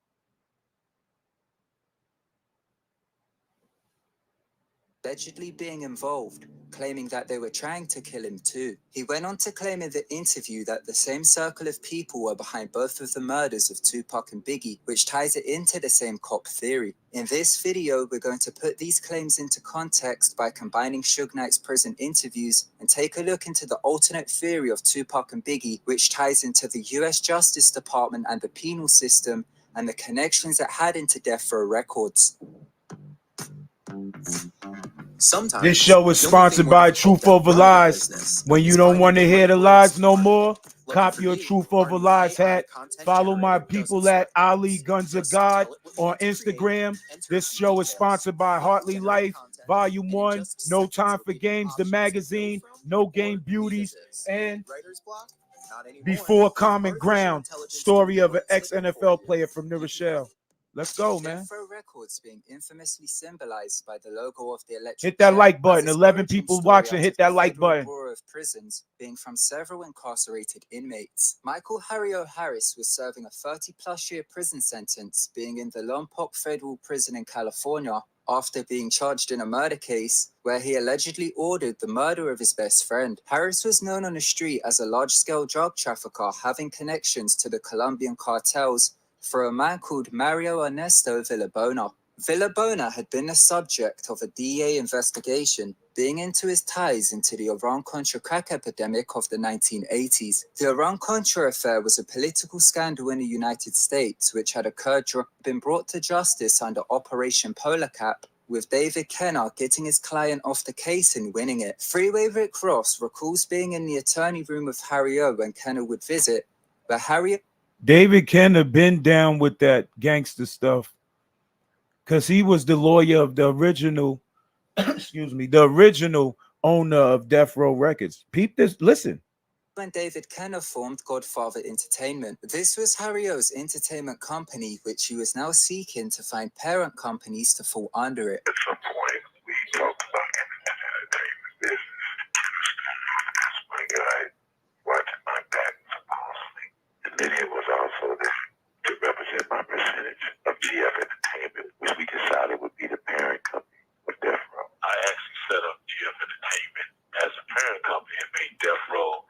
allegedly being involved, claiming that they were trying to kill him too. He went on to claim in the interview that the same circle of people were behind both of the murders of Tupac and Biggie, which ties it into the same cop theory. In this video, we're going to put these claims into context by combining Suge Knight's prison interviews and take a look into the alternate theory of Tupac and Biggie, which ties into the US Justice Department and the penal system and the connections it had into death row records. Sometimes this show is sponsored by Truth Over Lies. When you don't want to hear the lies no more, cop your Truth Over Lies hat. Follow my people at Ali Guns of God on Instagram. This show is sponsored by Hartley Life, Volume 1, No Time for Games, the magazine, No Game Beauties, and Before Common Ground, story of an ex-NFL player from New Rochelle. Let's go, man. Records being infamously symbolized by the logo of the electric Hit that chair, like has button. its 11 origin people story watching. out Hit of the that like Federal button. Bureau of Prisons being from several incarcerated inmates. Michael Harrio Harris was serving a 30-plus year prison sentence, being in the Lompoc Federal Prison in California after being charged in a murder case where he allegedly ordered the murder of his best friend. Harris was known on the street as a large-scale drug trafficker having connections to the Colombian cartels for a man called Mario Ernesto Villabona. Villabona had been the subject of a DEA investigation, being into his ties into the Iran-Contra crack epidemic of the 1980s. The Iran-Contra affair was a political scandal in the United States, which had been brought to justice under Operation Polar Cap, with David Kenner getting his client off the case and winning it. Freeway Rick Ross recalls being in the attorney room with Harrio when Kenner would visit, but Harrio... David Kenner been down with that gangster stuff because he was the lawyer of the original, excuse me, the original owner of Death Row Records. Peep this, listen. When David Kenner formed Godfather Entertainment. This was Harrio's entertainment company, which he was now seeking to find parent companies to fall under it. At some point, we talked about entertainment business. My guy watching my back supposedly. And then it was also this to represent my percentage of GF Entertainment, which we decided would be the parent company of Death Row. I actually set up GF Entertainment as a parent company and made Death Row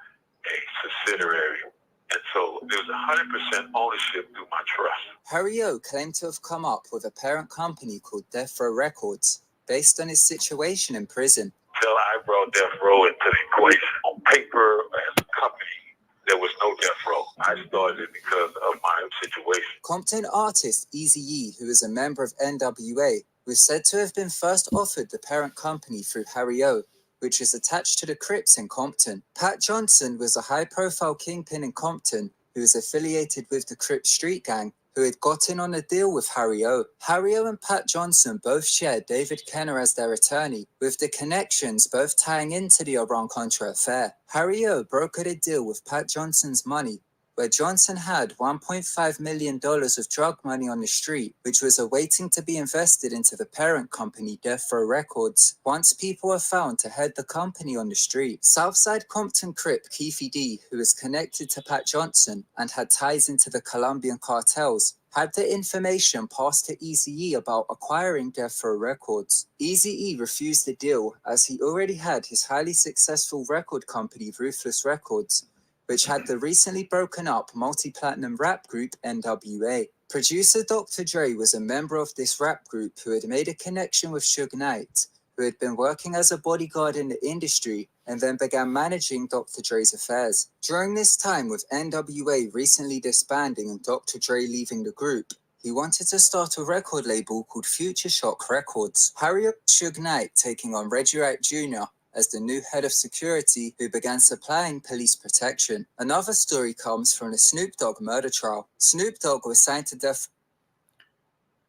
a subsidiary. And so there was 100% ownership through my trust. Harrio claimed to have come up with a parent company called Death Row Records, based on his situation in prison. Until I brought Death Row into the equation. On paper, as a company, there was no Death Row. I started it because of my situation. Compton artist Eazy-E, who is a member of NWA, was said to have been first offered the parent company through Harrio, which is attached to the Crips in Compton. Pat Johnson was a high-profile kingpin in Compton who was affiliated with the Crips street gang, who had gotten on a deal with Harrio. Harrio and Pat Johnson both shared David Kenner as their attorney, with the connections both tying into the Iran-Contra affair. Harrio brokered a deal with Pat Johnson's money, where Johnson had $1.5 million of drug money on the street, which was awaiting to be invested into the parent company Death Row Records, once people were found to head the company on the street. Southside Compton Crip Keefe D, who was connected to Pat Johnson and had ties into the Colombian cartels, had the information passed to Eazy-E about acquiring Death Row Records. Eazy-E refused the deal as he already had his highly successful record company Ruthless Records, which had the recently broken up multi-platinum rap group NWA. Producer Dr. Dre was a member of this rap group who had made a connection with Suge Knight, who had been working as a bodyguard in the industry and then began managing Dr. Dre's affairs. During this time, with NWA recently disbanding and Dr. Dre leaving the group, he wanted to start a record label called Future Shock Records. Harry Suge Knight taking on Reggie Wright Jr. as the new head of security who began supplying police protection. Another story comes from the Snoop Dogg murder trial. Snoop Dogg was signed to Death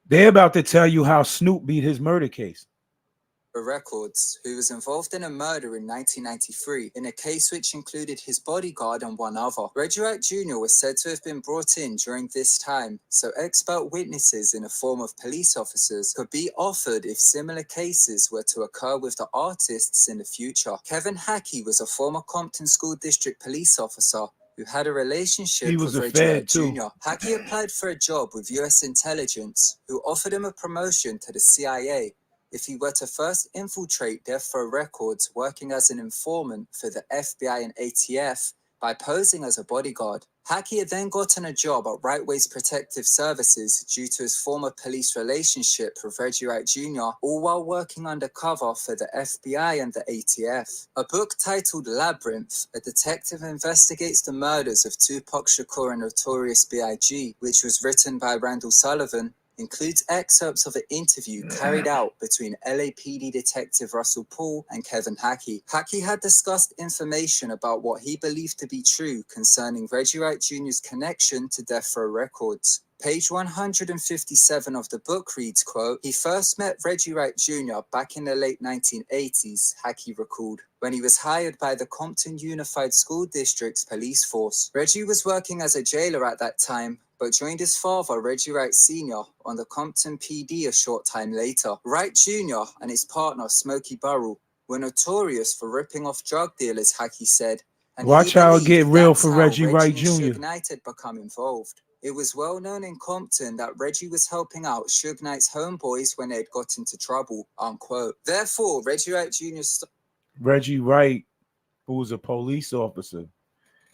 They're about to tell you how Snoop beat his murder case. Row Records, who was involved in a murder in 1993 in a case which included his bodyguard and one other. Reggie Wright Jr. was said to have been brought in during this time, so expert witnesses in the form of police officers could be offered if similar cases were to occur with the artists in the future. Kevin Hackey was a former Compton School District police officer who had a relationship He was with a Reggie Wright fed too. Jr. Hackey applied for a job with US Intelligence, who offered him a promotion to the CIA if he were to first infiltrate Death Row Records working as an informant for the FBI and ATF by posing as a bodyguard. Hackey had then gotten a job at Right Ways Protective Services due to his former police relationship with Reggie Wright Jr., all while working undercover for the FBI and the ATF. A book titled Labyrinth, a detective investigates the murders of Tupac Shakur and Notorious B.I.G., which was written by Randall Sullivan, includes excerpts of an interview carried out between LAPD detective Russell Paul and Kevin Hackey. Hackey had discussed information about what he believed to be true concerning Reggie Wright Jr.'s connection to Death Row Records. Page 157 of the book reads, quote, "He first met Reggie Wright Jr. back in the late 1980s, Hackey recalled, when he was hired by the Compton Unified School District's police force. Reggie was working as a jailer at that time, but joined his father, Reggie Wright Sr., on the Compton PD a short time later. Wright Jr. and his partner, Smokey Burrell, were notorious for ripping off drug dealers, Hackey said. And watch how it get real that's for how Reggie Wright and Jr. Suge Knight had become involved. It was well known in Compton that Reggie was helping out Suge Knight's homeboys when they had got into trouble, unquote. Therefore, Reggie Wright Jr. Reggie Wright, who was a police officer,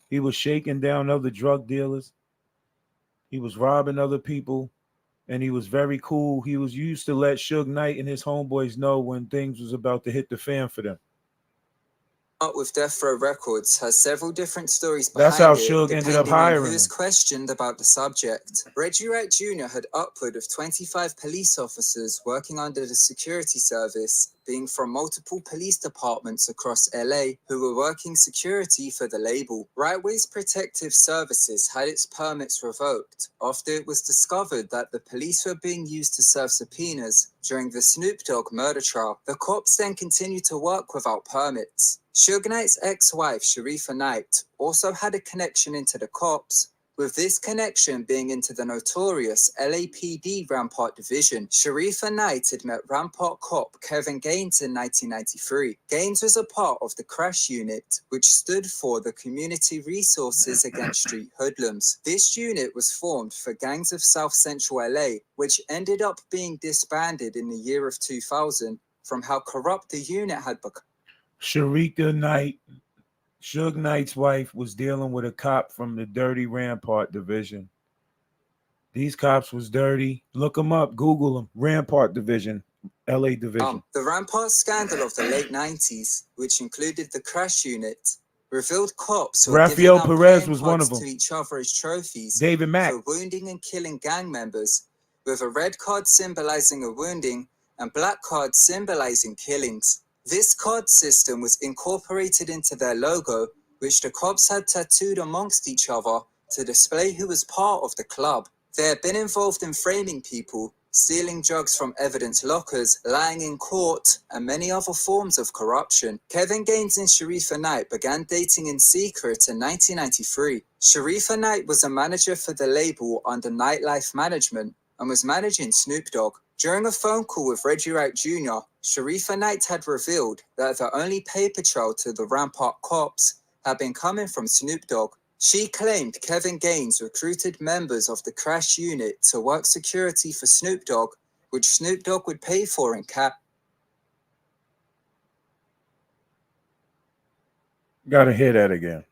he was shaking down other drug dealers. He was robbing other people, and he was very cool. He was used to let Suge Knight and his homeboys know when things was about to hit the fan for them. With Death Row Records has several different stories behind That's how it, Suge ended up depending on hiring who's him. questioned about the subject. Reggie Wright Jr. had upward of 25 police officers working under the security service, being from multiple police departments across LA who were working security for the label. Rightway's Protective Services had its permits revoked after it was discovered that the police were being used to serve subpoenas during the Snoop Dogg murder trial. The cops then continued to work without permits. Suge Knight's ex-wife, Sharifa Knight, also had a connection into the cops, with this connection being into the notorious LAPD Rampart Division. Sharifa Knight had met Rampart cop Kevin Gaines in 1993. Gaines was a part of the Crash Unit, which stood for the Community Resources Against Street Hoodlums. This unit was formed for gangs of South Central LA, which ended up being disbanded in the year of 2000 from how corrupt the unit had become. Sharika Knight, Suge Knight's wife, was dealing with a cop from the dirty Rampart Division. These cops was dirty. Look them up. Google them. Rampart Division, LA Division. The Rampart scandal of the late 90s, which included the Crash Unit, revealed cops who were giving out Perez was one of cards them. to each other as trophies David Mack. for wounding and killing gang members, with a red card symbolizing a wounding and black cards symbolizing killings. This card system was incorporated into their logo, which the cops had tattooed amongst each other to display who was part of the club. They had been involved in framing people, stealing drugs from evidence lockers, lying in court, and many other forms of corruption. Kevin Gaines and Sharifa Knight began dating in secret in 1993. Sharifa Knight was a manager for the label under Nightlife Management and was managing Snoop Dogg. During a phone call with Reggie Wright Jr., Sharifa Knight had revealed that the only paper trail to the Rampart cops had been coming from Snoop Dogg. She claimed Kevin Gaines recruited members of the Crash Unit to work security for Snoop Dogg, which Snoop Dogg would pay for in cash. Gotta hear that again.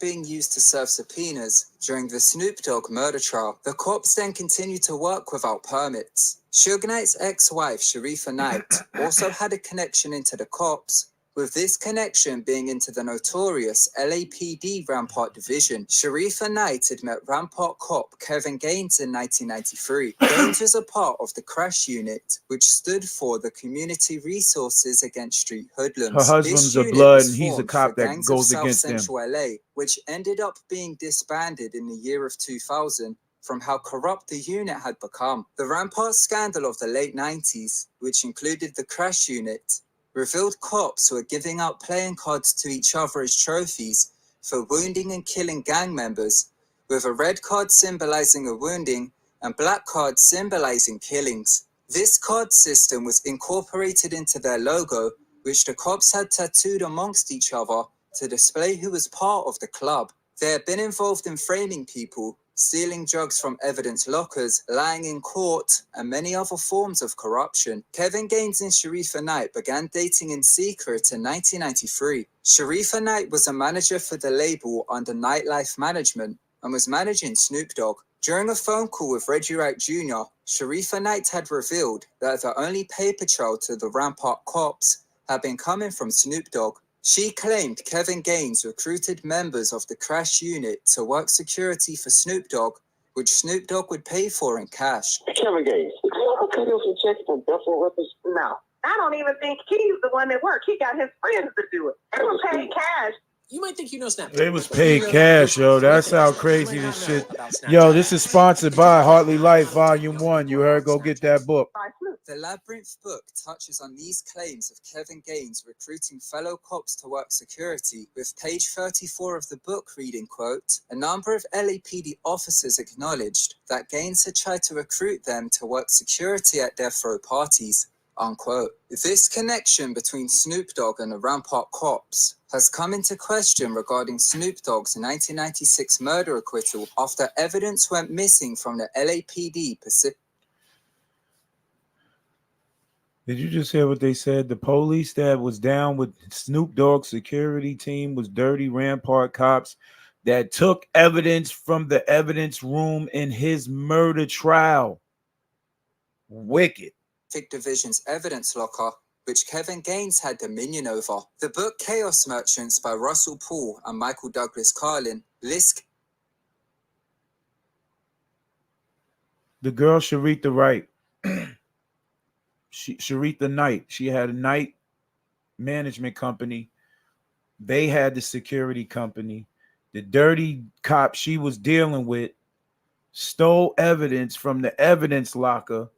Being used to serve subpoenas during the Snoop Dogg murder trial. The cops then continued to work without permits. Suge Knight's ex-wife, Sharifa Knight, also had a connection into the cops, with this connection being into the notorious LAPD Rampart Division. Sharifa Knight had met Rampart cop Kevin Gaines in 1993. Gaines was a part of the Crash Unit, which stood for the Community Resources Against Street Hoodlums. Her husband's a blood, and he's a cop that goes against them. Central LA, which ended up being disbanded in the year of 2000 from how corrupt the unit had become. The Rampart scandal of the late 90s, which included the Crash Unit, revealed cops who were giving out playing cards to each other as trophies for wounding and killing gang members, with a red card symbolizing a wounding and black cards symbolizing killings. This card system was incorporated into their logo, which the cops had tattooed amongst each other to display who was part of the club. They had been involved in framing people, stealing drugs from evidence lockers, lying in court, and many other forms of corruption. Kevin Gaines and Sharifa Knight began dating in secret in 1993. Sharifa Knight was a manager for the label under Nightlife Management and was managing Snoop Dogg. During a phone call with Reggie Wright Jr., Sharifa Knight had revealed that the only paper trail to the Rampart cops had been coming from Snoop Dogg. She claimed Kevin Gaines recruited members of the Crash Unit to work security for Snoop Dogg, which Snoop Dogg would pay for in cash. Kevin Gaines, did you ever cut him some checks from Death Row Records? No. I don't even think he's the one that worked. He got his friends to do it. They were paid cash. You might think you know Snapchat. They was paid cash, yo. That's how crazy this shit. Yo, this is sponsored by Hartley Life Volume 1. You heard? Go get that book. The Labyrinth book touches on these claims of Kevin Gaines recruiting fellow cops to work security, with page 34 of the book reading, quote, "A number of LAPD officers acknowledged that Gaines had tried to recruit them to work security at death row parties," unquote. This connection between Snoop Dogg and the Rampart cops has come into question regarding Snoop Dogg's 1996 murder acquittal after evidence went missing from the LAPD Pacific. Did you just hear what they said? The police that was down with Snoop Dogg's security team was dirty Rampart cops that took evidence from the evidence room in his murder trial. Wicked. Division's evidence locker, which Kevin Gaines had dominion over. The book Chaos Merchants by Russell Paul and Michael Douglas Carlin lists The girl Sharita Wright. Sharita Knight. She had a night management company. They had the security company. The dirty cop she was dealing with stole evidence from the evidence locker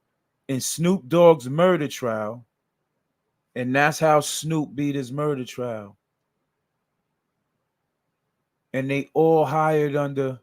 in Snoop Dogg's murder trial. And that's how Snoop beat his murder trial. And they all hired under.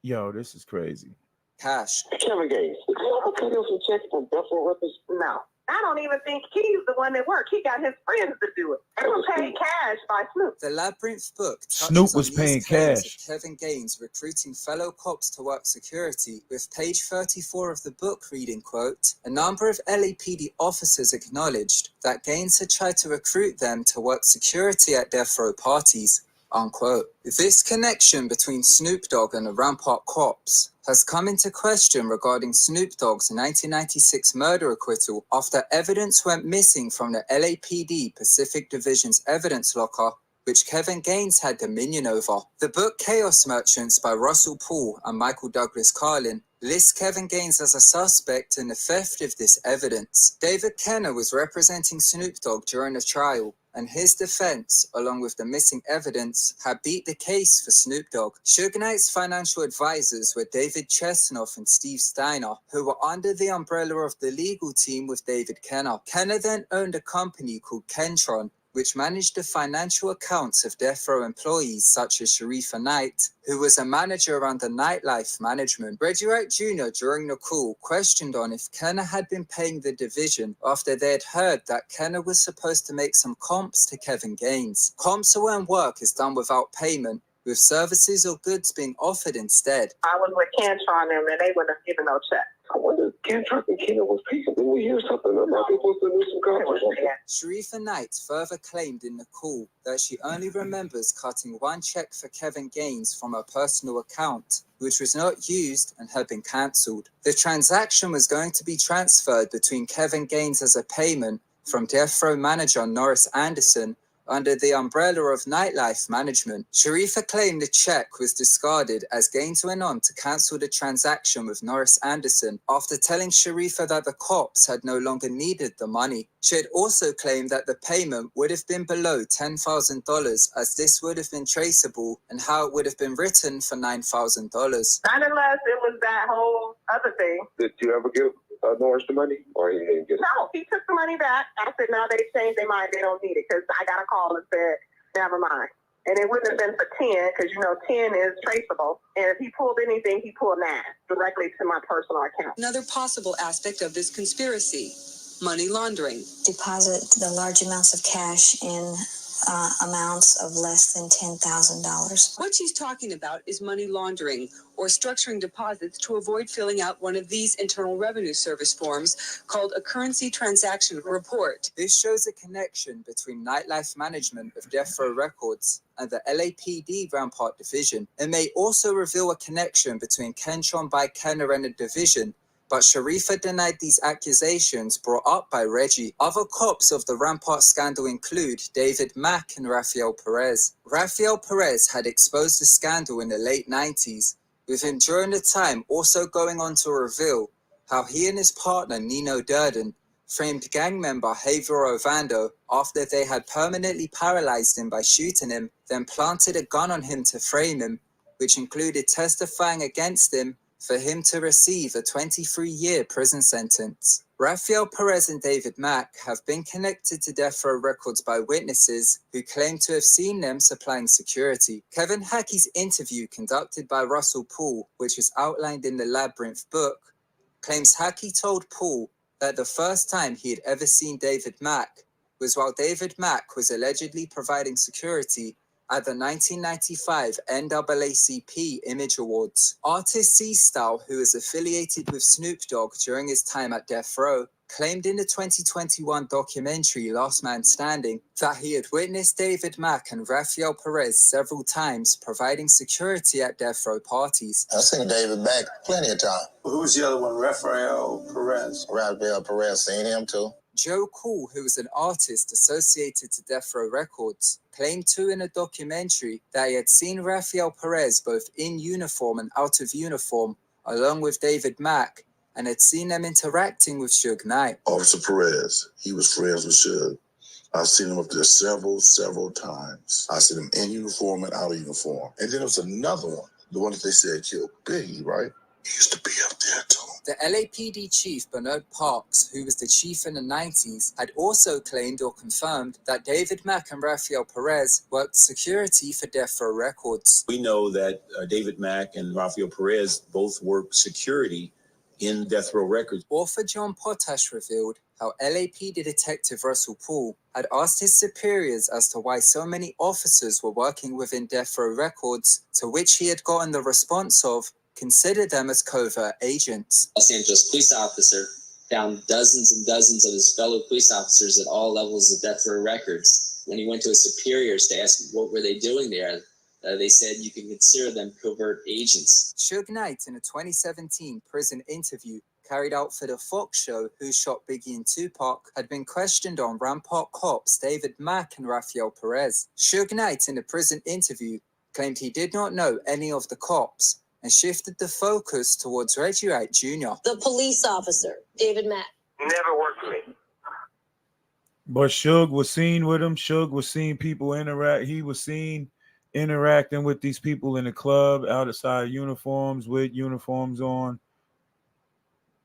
Yo, this is crazy. cash. Kevin Gaines, did you ever cut him some checks from Death Row Records? No. I don't even think he's the one that worked. He got his friends to do it. They were paid cash by Snoop. The Labyrinth book Snoop was paying cash. Kevin Gaines recruiting fellow cops to work security, with page 34 of the book reading, quote, "A number of LAPD officers acknowledged that Gaines had tried to recruit them to work security at death row parties," unquote. This connection between Snoop Dogg and the Rampart cops has come into question regarding Snoop Dogg's 1996 murder acquittal after evidence went missing from the LAPD Pacific Division's evidence locker, which Kevin Gaines had dominion over. The book Chaos Merchants by Russell Paul and Michael Douglas Carlin lists Kevin Gaines as a suspect in the theft of this evidence. David Kenner was representing Snoop Dogg during the trial, and his defense, along with the missing evidence, had beat the case for Snoop Dogg. Suge Knight's financial advisors were David Chesnoff and Steve Steiner, who were under the umbrella of the legal team with David Kenner. Kenner then owned a company called Kentron, which managed the financial accounts of death row employees such as Sharifa Knight, who was a manager under Nightlife Management. Reggie Wright Jr. during the call questioned on if Kenner had been paying the division after they had heard that Kenner was supposed to make some comps to Kevin Gaines. Comps are when work is done without payment, with services or goods being offered instead. I was with Kentron and they wouldn't have given no check. I wonder if Kentron and Kenner was paying. Didn't we hear something about people supposed to do some comps? Sharifa Knight further claimed in the call that she only remembers cutting one check for Kevin Gaines from her personal account, which was not used and had been cancelled. The transaction was going to be transferred between Kevin Gaines as a payment from death row manager Norris Anderson under the umbrella of Nightlife Management. Sharifa claimed the check was discarded as Gaines went on to cancel the transaction with Norris Anderson after telling Sharifa that the cops had no longer needed the money. She had also claimed that the payment would have been below $10,000 as this would have been traceable and how it would have been written for $9,000. Not unless it was that whole other thing. Did you ever give Norris the money, or he didn't get it? No, he took the money back. I said, no, they changed their mind. They don't need it because I got a call and said, never mind. And it wouldn't have been for 10 because, 10 is traceable. And if he pulled anything, he pulled 9 directly to my personal account. Another possible aspect of this conspiracy, money laundering. Deposit the large amounts of cash in amounts of less than $10,000. What she's talking about is money laundering or structuring deposits to avoid filling out one of these Internal Revenue Service forms called a currency transaction report. This shows a connection between Nightlife Management of Death Row Records and the LAPD Rampart Division. It may also reveal a connection between Kentron by Kenner and the division, but Sharifa denied these accusations brought up by Reggie. Other cops of the Rampart scandal include David Mack and Rafael Perez. Rafael Perez had exposed the scandal in the late 90s, with him during the time also going on to reveal how he and his partner Nino Durden framed gang member Javier Ovando after they had permanently paralyzed him by shooting him, then planted a gun on him to frame him, which included testifying against him for him to receive a 23-year prison sentence. Rafael Perez and David Mack have been connected to Death Row Records by witnesses who claim to have seen them supplying security. Kevin Hackey's interview conducted by Russell Poole, which is outlined in the Labyrinth book, claims Hackey told Poole that the first time he had ever seen David Mack was while David Mack was allegedly providing security at the 1995 NAACP Image Awards. Artist C-Style, who is affiliated with Snoop Dogg during his time at Death Row, claimed in the 2021 documentary Last Man Standing that he had witnessed David Mack and Rafael Perez several times providing security at Death Row parties. I've seen David Mack plenty of times. Who's the other one? Rafael Perez. Rafael Perez, seen him too. Joe Cool, who was an artist associated to Death Row Records, claimed too in a documentary that he had seen Rafael Perez both in uniform and out of uniform, along with David Mack, and had seen them interacting with Suge Knight. Officer Perez, he was friends with Suge. I've seen him up there several times. I seen him in uniform and out of uniform. And then there was another one, the one that they said killed Biggie, right? He used to be up there too. The LAPD chief Bernard Parks, who was the chief in the 90s, had also claimed or confirmed that David Mack and Rafael Perez worked security for Death Row Records. We know that David Mack and Rafael Perez both worked security in Death Row Records. Author John Potash revealed how LAPD Detective Russell Poole had asked his superiors as to why so many officers were working within Death Row Records, to which he had gotten the response of, consider them as covert agents. Los Angeles police officer found dozens and dozens of his fellow police officers at all levels of Death Row Records. When he went to his superiors to ask what were they doing there, they said you can consider them covert agents. Suge Knight, in a 2017 prison interview carried out for the Fox show Who Shot Biggie and Tupac, had been questioned on Rampart cops David Mack and Rafael Perez. Suge Knight, in the prison interview, claimed he did not know any of the cops and shifted the focus towards Reggie Wright Jr. The police officer, David Mack. Never worked for me. But Suge was seen with him. Suge was seeing people interact. He was seen interacting with these people in the club outside uniforms with uniforms on.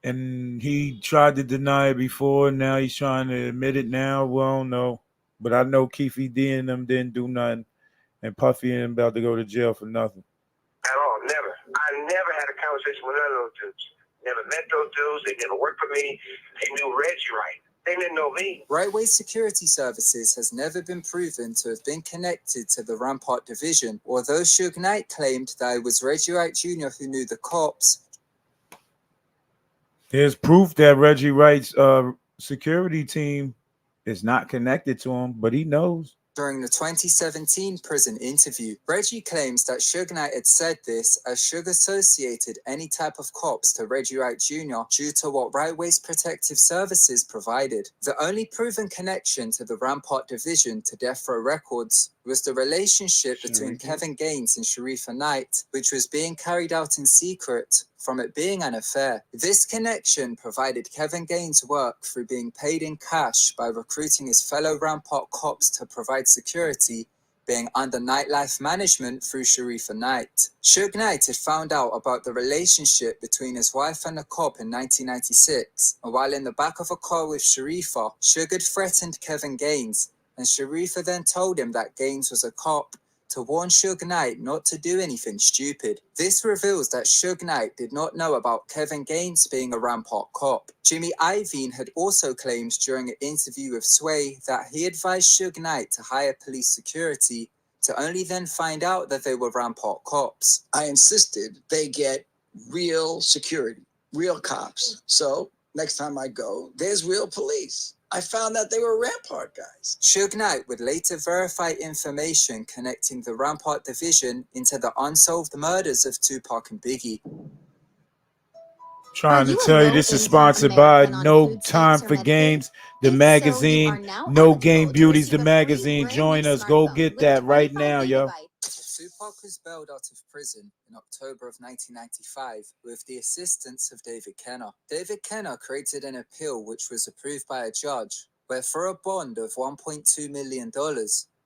And he tried to deny it before. Now he's trying to admit it now. Well, no. But I know Keefe D and them didn't do nothing. And Puffy ain't about to go to jail for nothing. At all, never. I never had a conversation with none of those dudes. Never met those dudes. They never worked for me. They knew Reggie Wright. They didn't know me. Rightway Security Services has never been proven to have been connected to the Rampart division, although Suge Knight claimed that it was Reggie Wright Jr. who knew the cops. There's proof that Reggie Wright's security team is not connected to him, but he knows. During the 2017 prison interview, Reggie claims that Suge Knight had said this as Suge associated any type of cops to Reggie Wright Jr. due to what Rightway's protective services provided. The only proven connection to the Rampart division to Death Row Records was the relationship between Kevin Gaines and Sharifa Knight, which was being carried out in secret from it being an affair. This connection provided Kevin Gaines work through being paid in cash by recruiting his fellow Rampart cops to provide security, being under nightlife management through Sharifa Knight. Suge Knight had found out about the relationship between his wife and a cop in 1996, and while in the back of a car with Sharifa, Suge had threatened Kevin Gaines, and Sharifa then told him that Gaines was a cop to warn Suge Knight not to do anything stupid. This reveals that Suge Knight did not know about Kevin Gaines being a Rampart cop. Jimmy Iovine had also claimed during an interview with Sway that he advised Suge Knight to hire police security, to only then find out that they were Rampart cops. I insisted they get real security, real cops. So next time I go, there's real police. I found that they were Rampart guys. Suge Knight would later verify information connecting the Rampart division into the unsolved murders of Tupac and Biggie. Trying to tell you this is sponsored by No Time for Games, the magazine. No Game Beauties, the magazine. Join us. Go get that right now, yo. Tupac was bailed out of prison in October of 1995 with the assistance of David Kenner. David Kenner created an appeal which was approved by a judge, where for a bond of $1.2 million,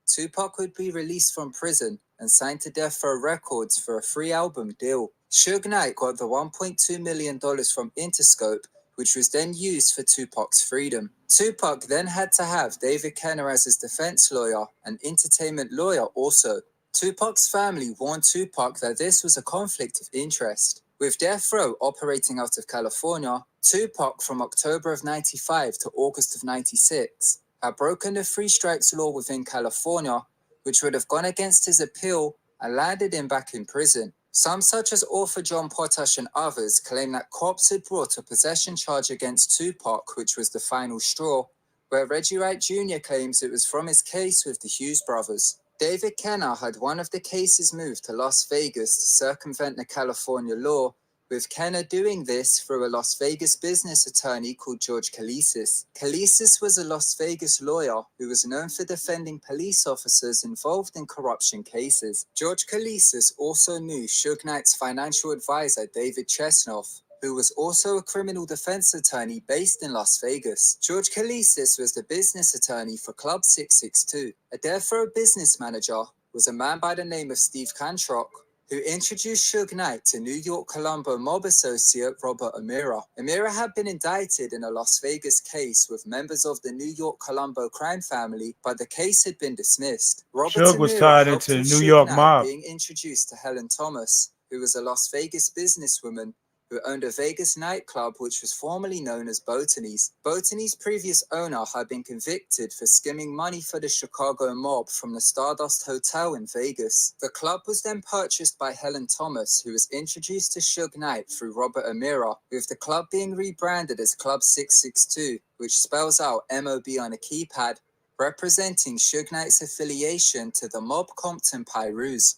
Tupac would be released from prison and signed to Death Row Records for a free album deal. Suge Knight got the $1.2 million from Interscope, which was then used for Tupac's freedom. Tupac then had to have David Kenner as his defense lawyer, an entertainment lawyer also. Tupac's family warned Tupac that this was a conflict of interest. With Death Row operating out of California, Tupac from October of 95 to August of 96 had broken the 3 strikes law within California, which would have gone against his appeal and landed him back in prison. Some, such as author John Potash and others, claim that cops had brought a possession charge against Tupac, which was the final straw, where Reggie Wright Jr. claims it was from his case with the Hughes brothers. David Kenner had one of the cases moved to Las Vegas to circumvent the California law, with Kenner doing this through a Las Vegas business attorney called George Kalisis. Kalisis was a Las Vegas lawyer who was known for defending police officers involved in corruption cases. George Kalisis also knew Suge Knight's financial advisor David Chesnoff, who was also a criminal defense attorney based in Las Vegas. George Kalisis was the business attorney for Club 662. A Death Row business manager was a man by the name of Steve Cantrock, who introduced Suge Knight to New York Colombo mob associate Robert Amira. Amira had been indicted in a Las Vegas case with members of the New York Colombo crime family, but the case had been dismissed. Robert Suge was Amira tied helped into the with New Suge York Knight mob. being introduced to Helen Thomas, who was a Las Vegas businesswoman who owned a Vegas nightclub which was formerly known as Botany's. Botany's previous owner had been convicted for skimming money for the Chicago mob from the Stardust Hotel in Vegas. The club was then purchased by Helen Thomas, who was introduced to Suge Knight through Robert Amira, with the club being rebranded as Club 662, which spells out MOB on a keypad, representing Suge Knight's affiliation to the mob Compton Pyrus.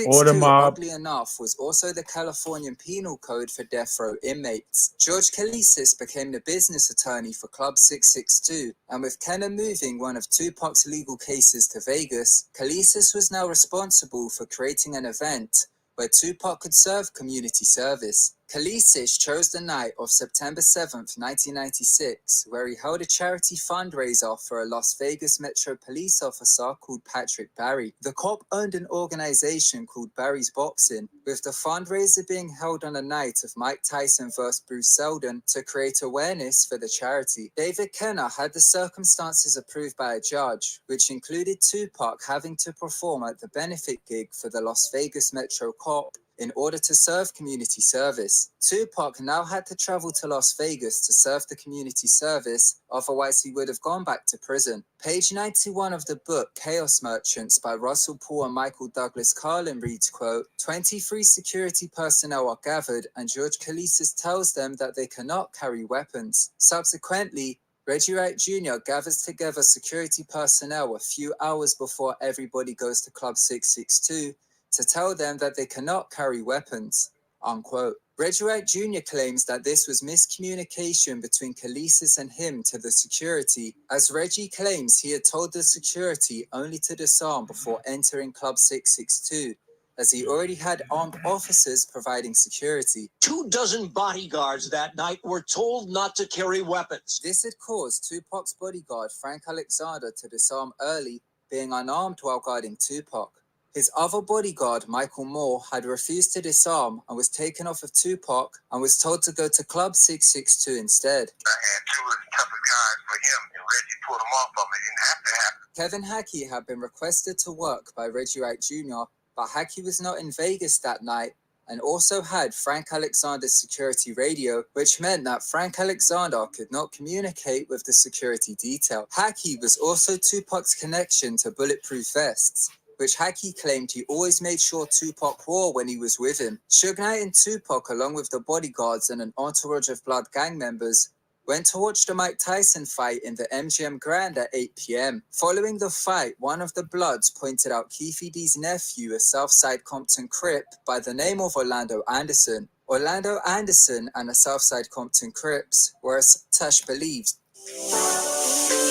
Or the 662, mob. oddly enough, was also the Californian penal code for death row inmates. George Kalisis became the business attorney for Club 662, and with Kenner moving one of Tupac's legal cases to Vegas, Kalisis was now responsible for creating an event where Tupac could serve community service. Kalisis chose the night of September 7th, 1996, where he held a charity fundraiser for a Las Vegas Metro police officer called Patrick Barry. The cop owned an organization called Barry's Boxing, with the fundraiser being held on a night of Mike Tyson vs. Bruce Seldon to create awareness for the charity. David Kenner had the circumstances approved by a judge, which included Tupac having to perform at the benefit gig for the Las Vegas Metro cop in order to serve community service. Tupac now had to travel to Las Vegas to serve the community service, otherwise he would have gone back to prison. Page 91 of the book Chaos Merchants by Russell Paul and Michael Douglas Carlin reads, quote, 23 security personnel are gathered and George Kalisis tells them that they cannot carry weapons. Subsequently, Reggie Wright Jr. gathers together security personnel a few hours before everybody goes to Club 662 to tell them that they cannot carry weapons, unquote. Reggie Wright Jr. claims that this was miscommunication between Kalisis and him to the security, as Reggie claims he had told the security only to disarm before entering Club 662, as he already had armed officers providing security. 24 bodyguards that night were told not to carry weapons. This had caused Tupac's bodyguard, Frank Alexander, to disarm early, being unarmed while guarding Tupac. His other bodyguard, Michael Moore, had refused to disarm and was taken off of Tupac and was told to go to Club 662 instead. I had two of the toughest guys for him, and Reggie pulled him off of it. It didn't have to happen. Kevin Hackey had been requested to work by Reggie Wright Jr., but Hackey was not in Vegas that night and also had Frank Alexander's security radio, which meant that Frank Alexander could not communicate with the security detail. Hackey was also Tupac's connection to bulletproof vests, which Hackey claimed he always made sure Tupac wore when he was with him. Suge Knight and Tupac, along with the bodyguards and an entourage of Blood gang members, went to watch the Mike Tyson fight in the MGM Grand at 8 p.m. Following the fight, one of the Bloods pointed out Keefe D's nephew, a Southside Compton Crip by the name of Orlando Anderson. Orlando Anderson and the Southside Compton Crips were, as Tash believes,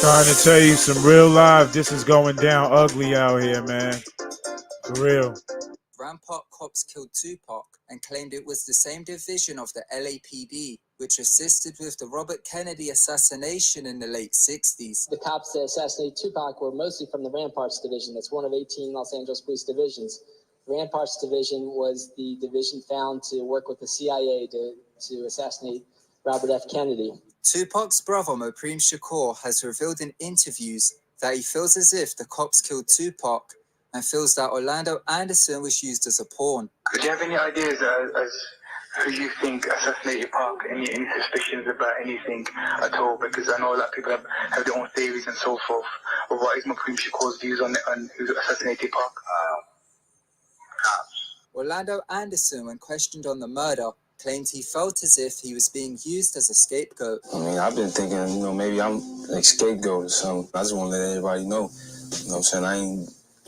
Trying to tell you some real life. This is going down ugly out here, man. For real. Rampart cops killed Tupac and claimed it was the same division of the LAPD which assisted with the Robert Kennedy assassination in the late 60s. The cops that assassinated Tupac were mostly from the Ramparts division. That's one of 18 Los Angeles police divisions. Rampart's division was the division found to work with the CIA to assassinate Robert F. Kennedy. Tupac's brother Mopreme Shakur has revealed in interviews that he feels as if the cops killed Tupac and feels that Orlando Anderson was used as a pawn. Do you have any ideas as who you think assassinated Park? Any suspicions about anything at all? Because I know a lot of people have their own theories and so forth. But what is Mopreme Shakur's views on who assassinated Park? Orlando Anderson, when questioned on the murder, claimed he felt as if he was being used as a scapegoat. I mean, I've been thinking, maybe I'm like scapegoat or something. I just want to let everybody know. You know what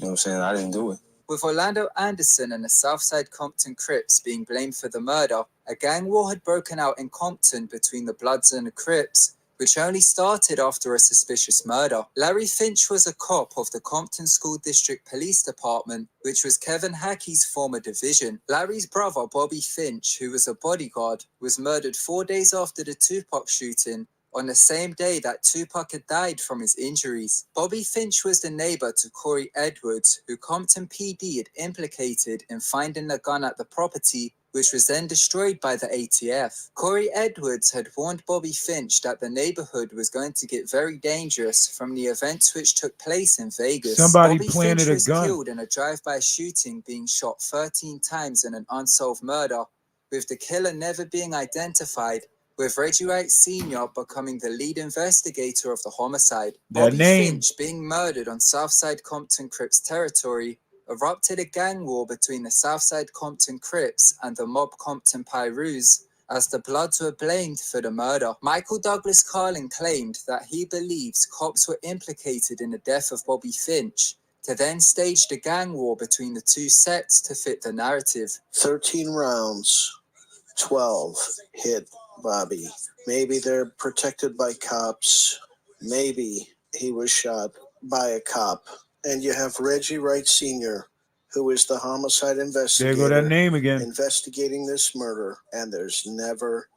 I'm saying? I didn't do it. With Orlando Anderson and the Southside Compton Crips being blamed for the murder, a gang war had broken out in Compton between the Bloods and the Crips, which only started after a suspicious murder. Larry Finch was a cop of the Compton School District Police Department, which was Kevin Hackey's former division. Larry's brother, Bobby Finch, who was a bodyguard, was murdered 4 days after the Tupac shooting, on the same day that Tupac had died from his injuries. Bobby Finch was the neighbor to Corey Edwards, who Compton PD had implicated in finding the gun at the property, which was then destroyed by the ATF. Corey Edwards had warned Bobby Finch that the neighborhood was going to get very dangerous from the events which took place in Vegas. Somebody Bobby planted Finch a was gun. killed in a drive-by shooting, being shot 13 times in an unsolved murder, with the killer never being identified, with Reggie Wright Sr. becoming the lead investigator of the homicide. Bobby Finch being murdered on Southside Compton Crips territory erupted a gang war between the Southside Compton Crips and the mob Compton Pyrus, as the Bloods were blamed for the murder. Michael Douglas Carlin claimed that he believes cops were implicated in the death of Bobby Finch, to then stage the gang war between the two sets to fit the narrative. 13 rounds, 12 hit Bobby. Maybe they're protected by cops. Maybe he was shot by a cop. And you have Reggie Wright Sr., who is the homicide investigator. There go that name again. Investigating this murder. And there's never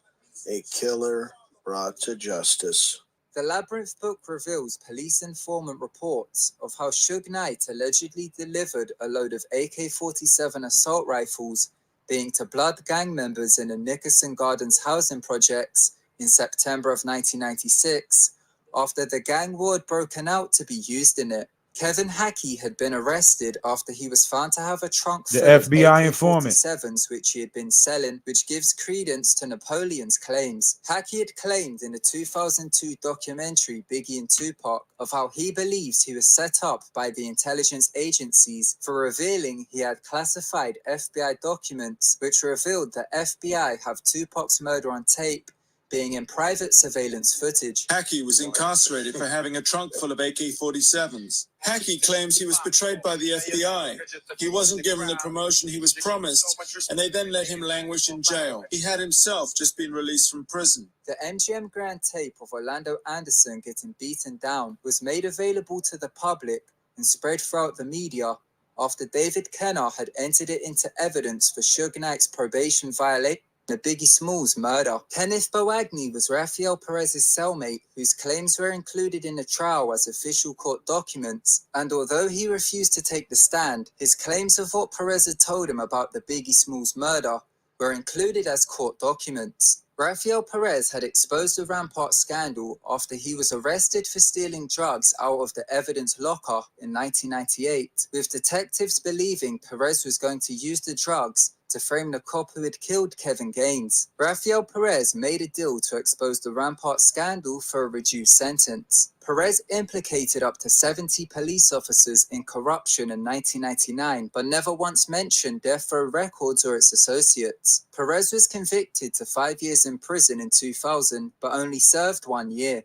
a killer brought to justice. The Labyrinth book reveals police informant reports of how Suge Knight allegedly delivered a load of AK-47 assault rifles being to Blood gang members in the Nickerson Gardens housing projects in September of 1996, after the gang war had broken out to be used in it. Kevin Hackey had been arrested after he was found to have a trunk The full of FBI informant. AK-47s which he had been selling, which gives credence to Napoleon's claims. Hackey had claimed in the 2002 documentary Biggie and Tupac of how he believes he was set up by the intelligence agencies for revealing he had classified FBI documents which revealed that FBI have Tupac's murder on tape, being in private surveillance footage. Hackey was incarcerated for having a trunk full of AK-47s. Hackey claims he was betrayed by the FBI. He wasn't given the promotion he was promised, and they then let him languish in jail. He had himself just been released from prison. The MGM Grand tape of Orlando Anderson getting beaten down was made available to the public and spread throughout the media after David Kenner had entered it into evidence for Suge Knight's probation violation. The Biggie Smalls murder. Kenneth Boagni was Rafael Perez's cellmate, whose claims were included in the trial as official court documents, and although he refused to take the stand, his claims of what Perez had told him about the Biggie Smalls murder were included as court documents. Rafael Perez had exposed the Rampart scandal after he was arrested for stealing drugs out of the evidence locker in 1998, with detectives believing Perez was going to use the drugs to frame the cop who had killed Kevin Gaines. Rafael Perez made a deal to expose the Rampart scandal for a reduced sentence. Perez implicated up to 70 police officers in corruption in 1999, but never once mentioned Death Row Records or its associates. Perez was convicted to 5 years in prison in 2000, but only served 1 year.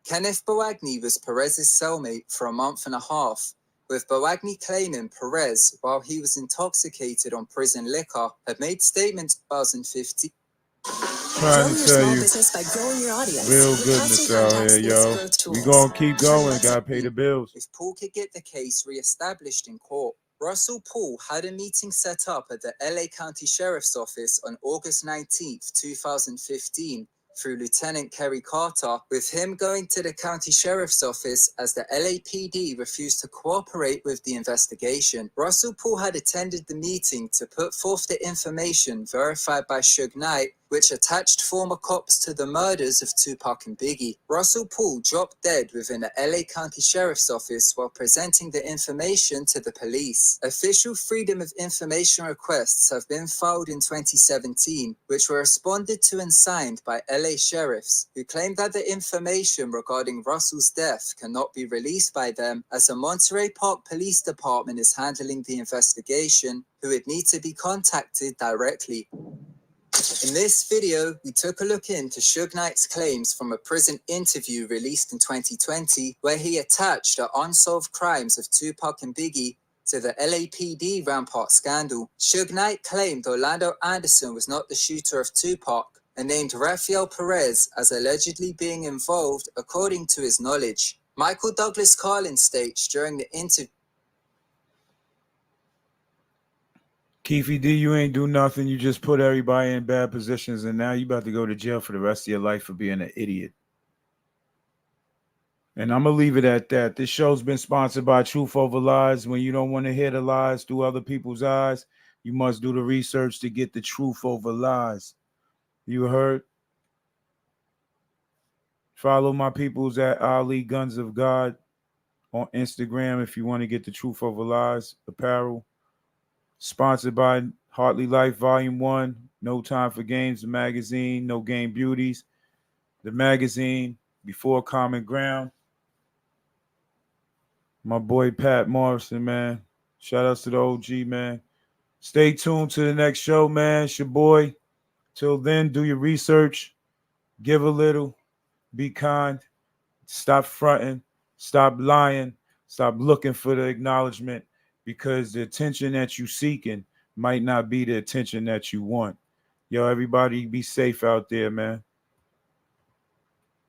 Kenneth Boagni was Perez's cellmate for a month and a half, with Boagni claiming Perez, while he was intoxicated on prison liquor, had made statements in 2015. Trying to tell you, real goodness out here, yo. We gonna keep going. Gotta pay the bills. If Paul could get the case re-established in court. Russell Paul had a meeting set up at the LA County Sheriff's Office on August 19th, 2015, through Lieutenant Kerry Carter, with him going to the county sheriff's office as the LAPD refused to cooperate with the investigation. Russell Paul had attended the meeting to put forth the information verified by Suge Knight, which attached former cops to the murders of Tupac and Biggie. Russell Paul dropped dead within the LA County Sheriff's Office while presenting the information to the police. Official Freedom of Information requests have been filed in 2017, which were responded to and signed by LA sheriffs, who claim that the information regarding Russell's death cannot be released by them as the Monterey Park Police Department is handling the investigation, who would need to be contacted directly. In this video, we took a look into Suge Knight's claims from a prison interview released in 2020, where he attached the unsolved crimes of Tupac and Biggie to the LAPD Rampart scandal. Suge Knight claimed Orlando Anderson was not the shooter of Tupac, and named Rafael Perez as allegedly being involved according to his knowledge. Michael Douglas Carlin states during the interview, Keefe D, you ain't do nothing. You just put everybody in bad positions, and now you about to go to jail for the rest of your life for being an idiot. And I'm going to leave it at that. This show's been sponsored by Truth Over Lies. When you don't want to hear the lies through other people's eyes, you must do the research to get the truth over lies. You heard? Follow my peoples at Ali Guns of God on Instagram if you want to get the Truth Over Lies apparel. Sponsored by Hartley Life Volume 1, No Time for Games, the magazine, No Game Beauties, the magazine, Before Common Ground. My boy Pat Morrison, man. Shout outs to the OG, man. Stay tuned to the next show, man. It's your boy. Till then, do your research. Give a little. Be kind. Stop fronting. Stop lying. Stop looking for the acknowledgement, because the attention that you seeking might not be the attention that you want. Yo, everybody be safe out there, man.